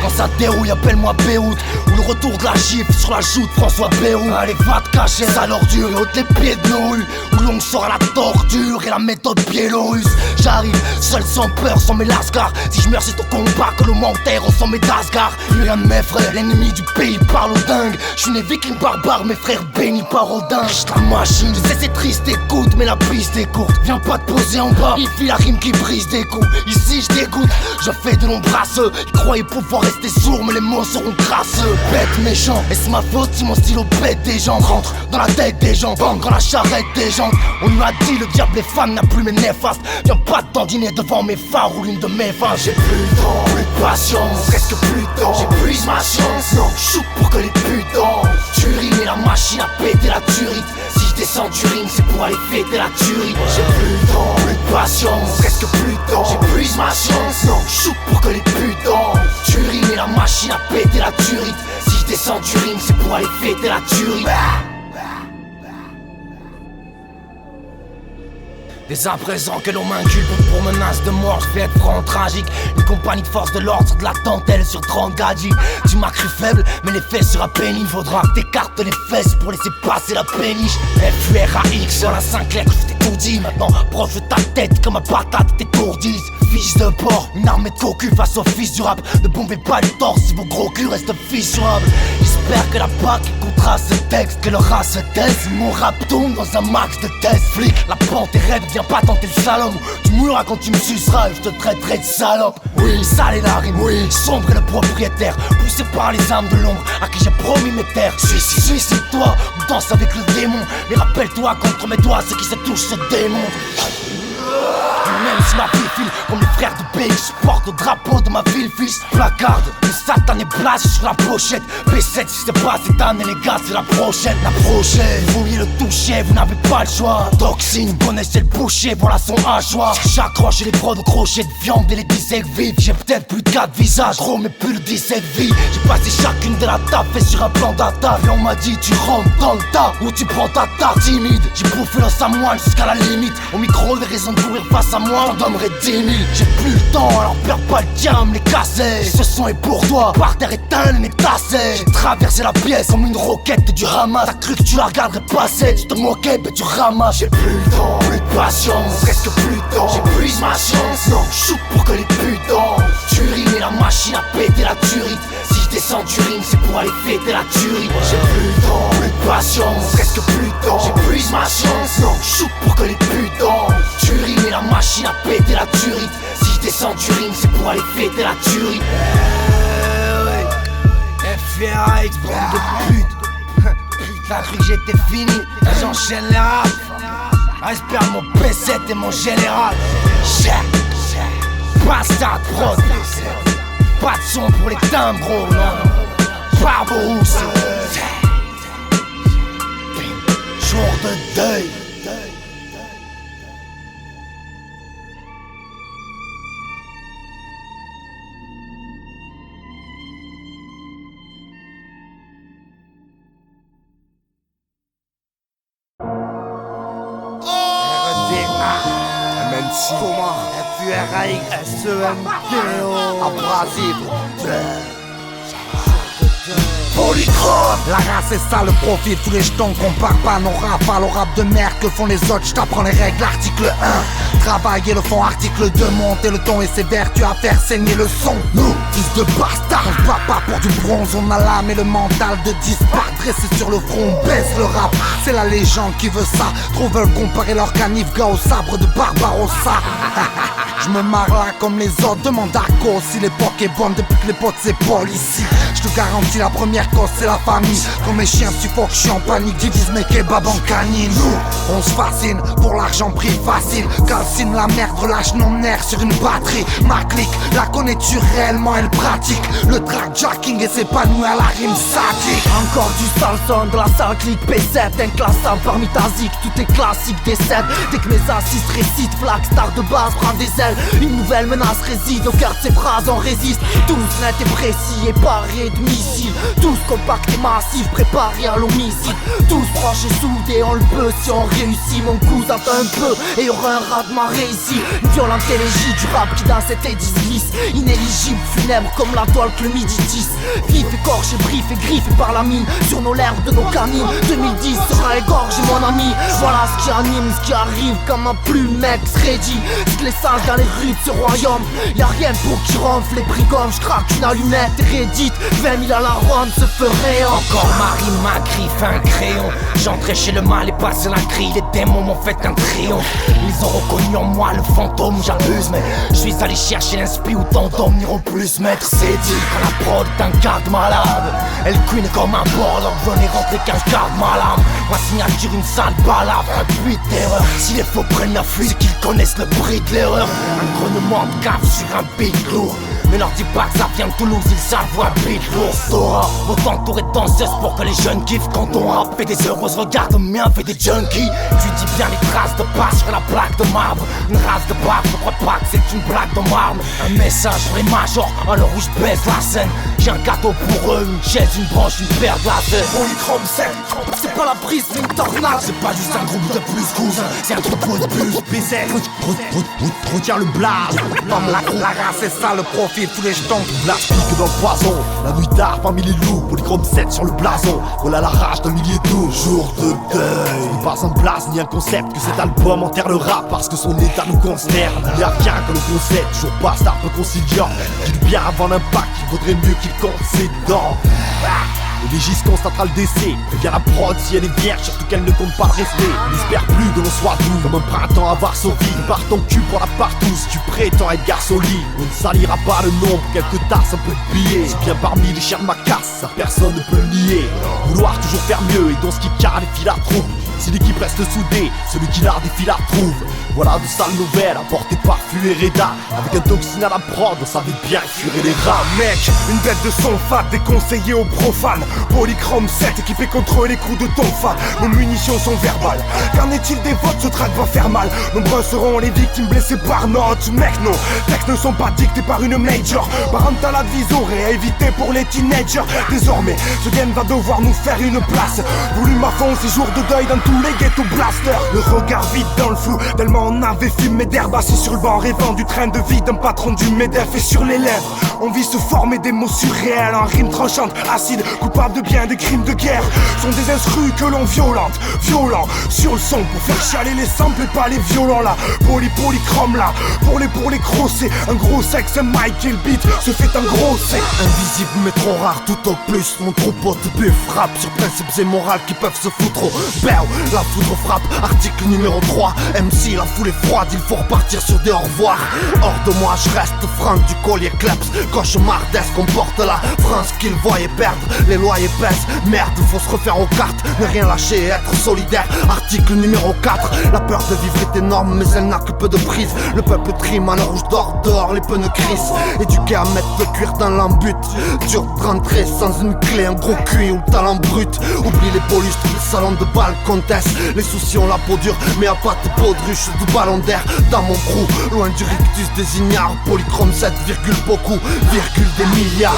Quand ça dérouille, appelle-moi Beyrouth. Ou le retour de la gifle sur la joue de François Bayrou. Allez va te cacher, sale ordure, et ôte les pieds de nos rues. Où l'on sort à la torture et la méthode biélorusse. J'arrive, seul sans peur, sans mes lascars. Si je meurs c'est au combat que le menteur sans mes tascars. Plus rien de mes frères, l'ennemi du pays parle au dingue. J'suis né viking barbare, mes frères bénis par Odin. J'suis la machine, je sais c'est triste, écoute, mais la piste est courte. Viens pas te poser en bas, il fit la rime qui brise des coups. Ici je dégoûte, je fais de longs brasseux. Ils croyaient pouvoir rester sourds, mais les mots seront crasseux. Bête méchant, est-ce ma faute si mon stylo pète des gens? Rentre dans la tête des gens, bang dans la charrette des gens. On nous a dit, le diable est fan, n'a plus mes néfastes. Viens pas te dandiner devant mes phares ou l'une de mes phases. J'ai plus le temps, plus de patience, presque plus de temps. J'épuise ma chance, non, shoot pour que les putains. Tu rimes et la machine a pété la turite. Si je descends du ring, c'est pour aller fêter la tuerie. J'ai plus le temps, plus de patience, presque plus de temps. J'épuise ma chance, non, shoot pour que les putains. Tu rimes et la machine a pété la turite. Si je descends du ring, c'est pour aller fêter la tuerie. Dès à présent que l'on m'inculpe pour menace de mort, je vais être franc tragique. Une compagnie de force de l'ordre, de la dentelle sur 30 gadgets. Tu m'as cru faible, mais les fesses sera pénible. Faudra que t'écartes les fesses pour laisser passer la péniche. FURAX sur la 5 lettres, je t'ai tout dit. Maintenant, proche de ta tête comme ma patate t'étourdise. Fils de porc, une armée de cocu face au fils du rap. Ne bombez pas le torse si vos gros culs restent fissurable. J'espère que la PAC écoutera ce texte, que le rat se taise. Mon rap tourne dans un max de tests. Flic, la pente est raide, viens pas tenter le salon. Tu mourras quand tu me suceras et je te traiterai de salope. Oui, sale est la rime, oui, sombre est le propriétaire. Poussé par les âmes de l'ombre, à qui j'ai promis mes terres. Suicide-toi, ou danse avec le démon. Mais rappelle-toi qu'entre mes doigts, ceux qui se touchent se démontrent. Même si ma vie file comme les frères de pays, je porte le drapeau de ma ville, fils. Placarde, le satané place sur la pochette. P7, si c'est pas cette année, les gars, c'est la prochaine. Vous voulez le toucher, vous n'avez pas le choix. Toxine, vous connaissez le boucher, voilà son hachoir. J'accroche les brodes au crochet de viande et les disèques vives. J'ai peut-être plus de 4 visages, gros, mais plus de 17 vies. J'ai passé chacune de la table, fait sur un plan d'attaque. Et on m'a dit, tu rentres dans le tas, ou tu prends ta tarte timide. J'ai bouffé dans sa moelle jusqu'à la limite. Au micro, des raisons de courir face à moi, j'en donnerai 10 000. J'ai plus le temps, alors perds pas le tien, me les casser. Ce son est pour toi, par terre éteint, les tassé. J'ai traversé la pièce comme une roquette du Hamas. T'as cru que tu la regarderais passer, tu te moquais, mais tu ramasses. J'ai plus le temps, plus de patience, presque plus de temps. J'épuise ma chance, non, shoot pour que les putes dansent. Tu rimes et la machine a pété la turite. Si je descends du ring, c'est pour aller fêter la tuerie. J'ai plus le temps, plus de patience, presque plus de temps. J'épuise ma chance, non, shoot pour que les putes dansent. Tu rimes et la machine a pété la turite. Si je descends du ring, c'est pour aller fêter la tuerie. FURAX, bande de pute. T'as cru que j'étais fini, là j'enchaîne les raps. J'espère mon P7 et mon général. Bastard prod. Pas de son pour les timbres, gros, non. Barberousse. Jour de deuil. FURAX, SEMDO, abrasif. Polychrome. La race est ça le profil, tous les jetons comparent pas nos rafales au rap de merde que font les autres. J't'apprends les règles, article 1. Travailler le fond, article 2. Monter le ton et sévère, tu as faire saigner le son. Nous, fils de bastard, on se bat pas pour du bronze. On a l'âme et le mental de disparaître dressé sur le front, on baisse le rap. C'est la légende qui veut ça. Trop veulent comparer leur canif gars au sabre de Barbarossa. Je me marre là comme les autres, demande à cause si l'époque est bonne depuis que les potes s'épaulent ici. Je te garantis la première cause c'est la famille. Quand mes chiens suffoquent, je suis en panique, divise mes kebabs en canine. On se fascine pour l'argent pris facile. Calcine la merde, relâche nos nerfs sur une batterie. Ma clique, la connais-tu réellement, elle pratique le trackjacking et s'épanouit à la rime sadique. Encore du sale son de la sale clique P7, inclassable parmi ta zik, tout est classique des 7. Dès que mes assistes récitent, flag star de base prend des ailes. Une nouvelle menace réside, au cœur de ces phrases on résiste. Tous nets et précis et parés de missiles. Tous compacts et massifs, préparés à l'homicide. Tous proches et soudés, on le peut si on réussit. Mon cousin fait un peu et y'aura un raz-de-marée ici. Une violente élégie du rap qui dans cette édise glisse. Inéligible, funèbre comme la toile que le midi tisse. Vif, écorché, brief et griffé par la mine. Sur nos lèvres de nos canines, 2010 sera égorgé mon ami. Voilà ce qui anime, ce qui arrive comme un plume ex ready. Ce que les sages dans les rues de ce royaume. Y'a rien pour qui ronfle les brigands. J'craque une allumette et rédite 20 000 à la ronde se ferait. Encore Marie m'a griffe un crayon. J'entrais chez le mal et passé la grille. Les démons m'ont fait un triomphe. Ils ont reconnu en moi le fantôme, j'abuse. Mais je suis allé chercher l'inspi où tant d'hommes n'iront plus. Maître c'est dit quand la prod est un garde malade. Elle couine comme un bord, alors venez rentrer qu'un garde malade. Ma signature une sale balade, un puits d'erreur. Si les faux prennent la fuite, c'est qu'ils connaissent le prix de l'erreur. Un grognement de cave sur un beat lourd. Mais leur dis pas que ça vient de Toulouse, ils savent voir beat lourd. T'auras autant entouré de danseuses pour que les jeunes kiffent. Quand on rap fait des heureuses, regarde mien fait des junkies. Tu dis bien les traces de pas sur la plaque de marbre. Une race de barbe, ne crois pas que c'est une blague de marbre. Un message pour les majors, alors où je baisse la scène. J'ai un gâteau pour eux, une chaise, une branche, une paire glacée. Polychrome 7, c'est pas la brise mais une tornade. C'est pas juste un groupe de plus cousin, c'est un troupeau de bus. BZ, retiens le blaze. La race est ça, le profil, tous les jetons. Blast pique dans le poison, la nuit tard parmi les loups. Polychrome 7 sur le blason, voilà la rage d'un millier de nous. Jour de deuil, ni pas un blaze ni un concept. Que cet album enterre le rap parce que son état nous consterne. Il y a rien que le concept, toujours bastard peu conciliant. Qu'il bien avant l'impact, il vaudrait mieux qu'il compte ses dents. Le légiste constatera le décès. Préviens la prod si elle est vierge, surtout qu'elle ne compte pas le rester. N'espère plus que l'on soit doux, comme un printemps à Varsovie. Barre ton cul pour la partout si tu prétends être garçoli. On ne salira pas le nom pour quelques tasses, un peu de billets. C'est bien parmi les chers de ma casse, ça personne ne peut le nier. Vouloir toujours faire mieux et dans ce qui carre les fils la troupe. Si l'équipe reste soudée, celui qui l'a des fils la trouve. Voilà de sales nouvelles apportées par Fu et Reda. Avec un toxine à la prod, on savait bien furer les rats. Mec, une bête de son fat déconseillée aux profanes. Polychrome 7 équipé contre les coups de tonfa. Nos munitions sont verbales. Qu'en est-il des votes, ce track va faire mal. Nombreux seront les victimes blessées par notre mec. Nos textes ne sont pas dictés par une major. Parental advisory à éviter pour les teenagers. Désormais, ce game va devoir nous faire une place. Volume à fond, ces jours de deuil dans tous les ghetto blasters. Le regard vide dans le flou, tellement on avait fumé d'herbe. Assis sur le banc rêvant du train de vie d'un patron du MEDEF. Et sur les lèvres, on vit se former des mots surréels en rimes tranchantes, acides, coupables de bien des crimes de guerre. Sont des instrus que l'on violente, violent sur le son pour faire chialer les samples et pas les violents là. Polychrome là, pour les crossés. Un gros sexe, un mic et le beat se fait un gros c'est. Invisible mais trop rare, tout au plus. Mon troupeau de buff frappe sur principes et morales qui peuvent se foutre au béo. La foudre frappe, article numéro 3. MC, la foule est froide, il faut repartir sur des au revoir. Hors de moi, je reste franc du collier Kleps. Cauchemar d'est qu'on porte la France qu'ils voyaient perdre. Les loyers baissent, merde, faut se refaire aux cartes. Ne rien lâcher, être solidaire. Article numéro 4. La peur de vivre est énorme, mais elle n'a que peu de prise. Le peuple trime à l'heure où je dors dehors, les pneus crissent. Éduqué à mettre le cuir dans l'embut. Dur de rentrer sans une clé, un gros cul ou le talent brut. Oublie les polustres, le salon de bal conteste. Les soucis ont la peau dure, mais à pas de peau de ruche du ballon d'air. Dans mon crew, loin du rictus des ignares. Polychrome 7, beaucoup, virgule des milliards.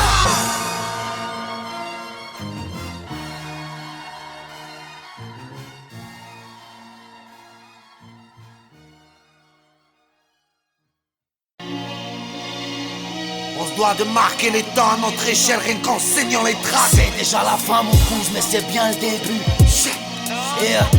On se doit de marquer les temps à notre échelle, rien qu'en saignant les traces. C'est déjà la fin mon cousin, mais c'est bien le début.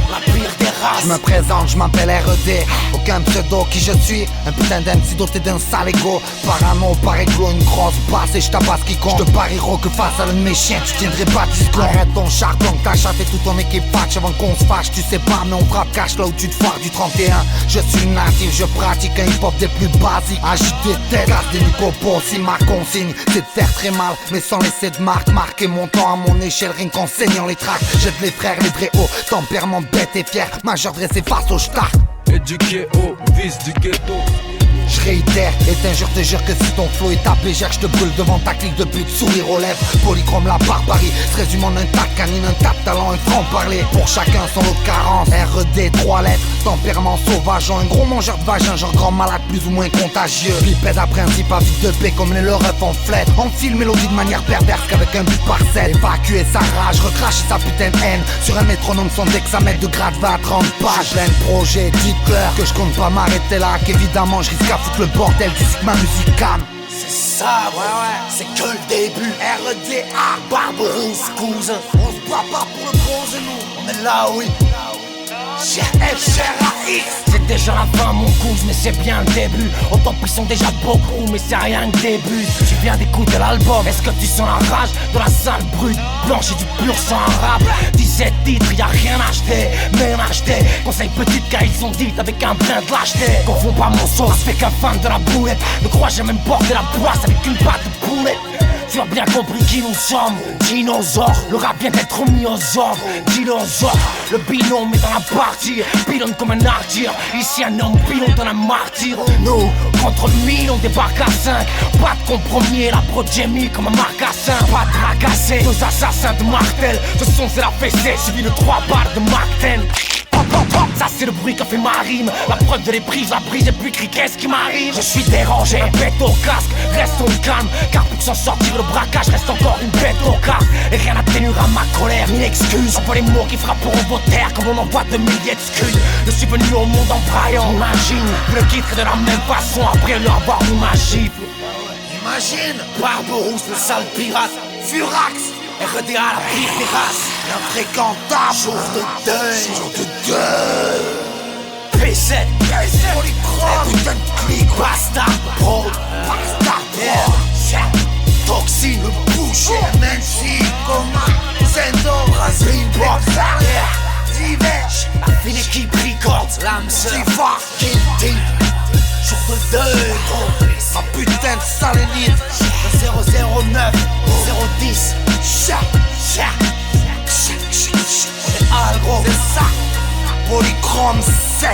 La pire des races. Je me présente, je m'appelle R.E.D. Aucun pseudo qui je suis. Un putain d'MC doté d'un sale ego. Parano, par égo, une grosse basse et je tabasse quiconque. Je te parierai que face à l'un de mes chiens tu tiendrais pas discours. Arrête ton charbon, t'as chaté toute ton équipe fâche avant qu'on se fâche. Tu sais pas mais on frappe cash là où tu te foires du 31. Je suis natif, je pratique un hip hop des plus basiques. Agiter tête, casse des micropos. Si ma consigne c'est de faire très mal mais sans laisser de marque. Marquer mon temps à mon échelle, rien qu'en saignant les tracks. Jette les frères, les vrais hauts. Tempérament bête et fier, majeur dressé face au start. Éduqué au vice du ghetto. Je réitère, et je te jure que si ton flow est tapé, je te brûle devant ta clique de but, sourire aux lèvres. Polychrome la barbarie, se résume en un tas de canine, un tas de talent, un franc-parler. Pour chacun son lot de carence, R.E.D. 3 lettres, tempérament sauvage, un gros mangeur de vagin, genre grand malade plus ou moins contagieux. Bipède à principe à vide de paix comme les leurs en flette. Enfile mélodie de manière perverse qu'avec un but parcelle. Évacuer sa rage, recracher sa putain de haine. Sur un métronome son dexamètre de grade 20 à 30 pages. Plein de projets, dites-leur que je compte pas m'arrêter là, qu'évidemment je risque à foutre le bordel d'ici que ma musique calme. C'est ça, ouais, c'est que le début. R.E.D.A. Barberousse, cousin. On se bat pas pour le bronze et nous, on est là, oui. F.R.A.X. C'est déjà la fin mon cousin, mais c'est bien le début. Autant qu'ils sont déjà beaucoup, mais c'est rien que début. Tu viens d'écouter l'album, est-ce que tu sens la rage de la salle brute? Blanche et du pur sang rap. 17 titres, y'a rien acheté, même acheté. Conseil petite car ils sont dites avec un brin de lâcheté. Confonds pas mon sauce, fait qu'un fan de la boulette. Ne crois jamais me porter la poisse avec une patte de poulet. Tu as bien compris qui nous sommes. Dinosaures, le rap vient d'être mis aux ordres. Dinosaures, le binôme est dans la partie. Pilonne comme un artilleur. Ici un homme pilote dans un martyr. Nous, contre 1000, on débarque à 5. Pas de compromis, la progémie comme un marcassin. Pas de tracassé, deux assassins de martel. Ce son c'est la fessée, suivi de 3 barres de Mac 10. Ça c'est le bruit qu'a fait ma rime. La preuve de les prises, la brise et puis crie qu'est-ce qui m'arrive. Je suis dérangé, bête au casque, restons calmes. Car pour s'en sortir le braquage reste encore une bête au casque. Et rien n'atténuera ma colère, ni l'excuse. Envoie les mots qui frapperont vos terres comme on envoie de milliers d'excuses. Je suis venu au monde en braillant, imagine. Vous le quitterez de la même façon après leur avoir mis ma gifle. Imagine, Barberousse, le sale pirate, Furax, RDA, la pire des races. L'infréquentable, jour de deuil, P7, Polychrome, putain de clic, Bastard Pro, Toxine, le boucher, MNC, Coma, Sendo, Brasserie, Box, Diverge, la fine équipe Records, l'âme sœur, Guilty, jour de deuil, ma putain de salénite, 009, 010, on est Algro, c'est ça, Polychrome 7.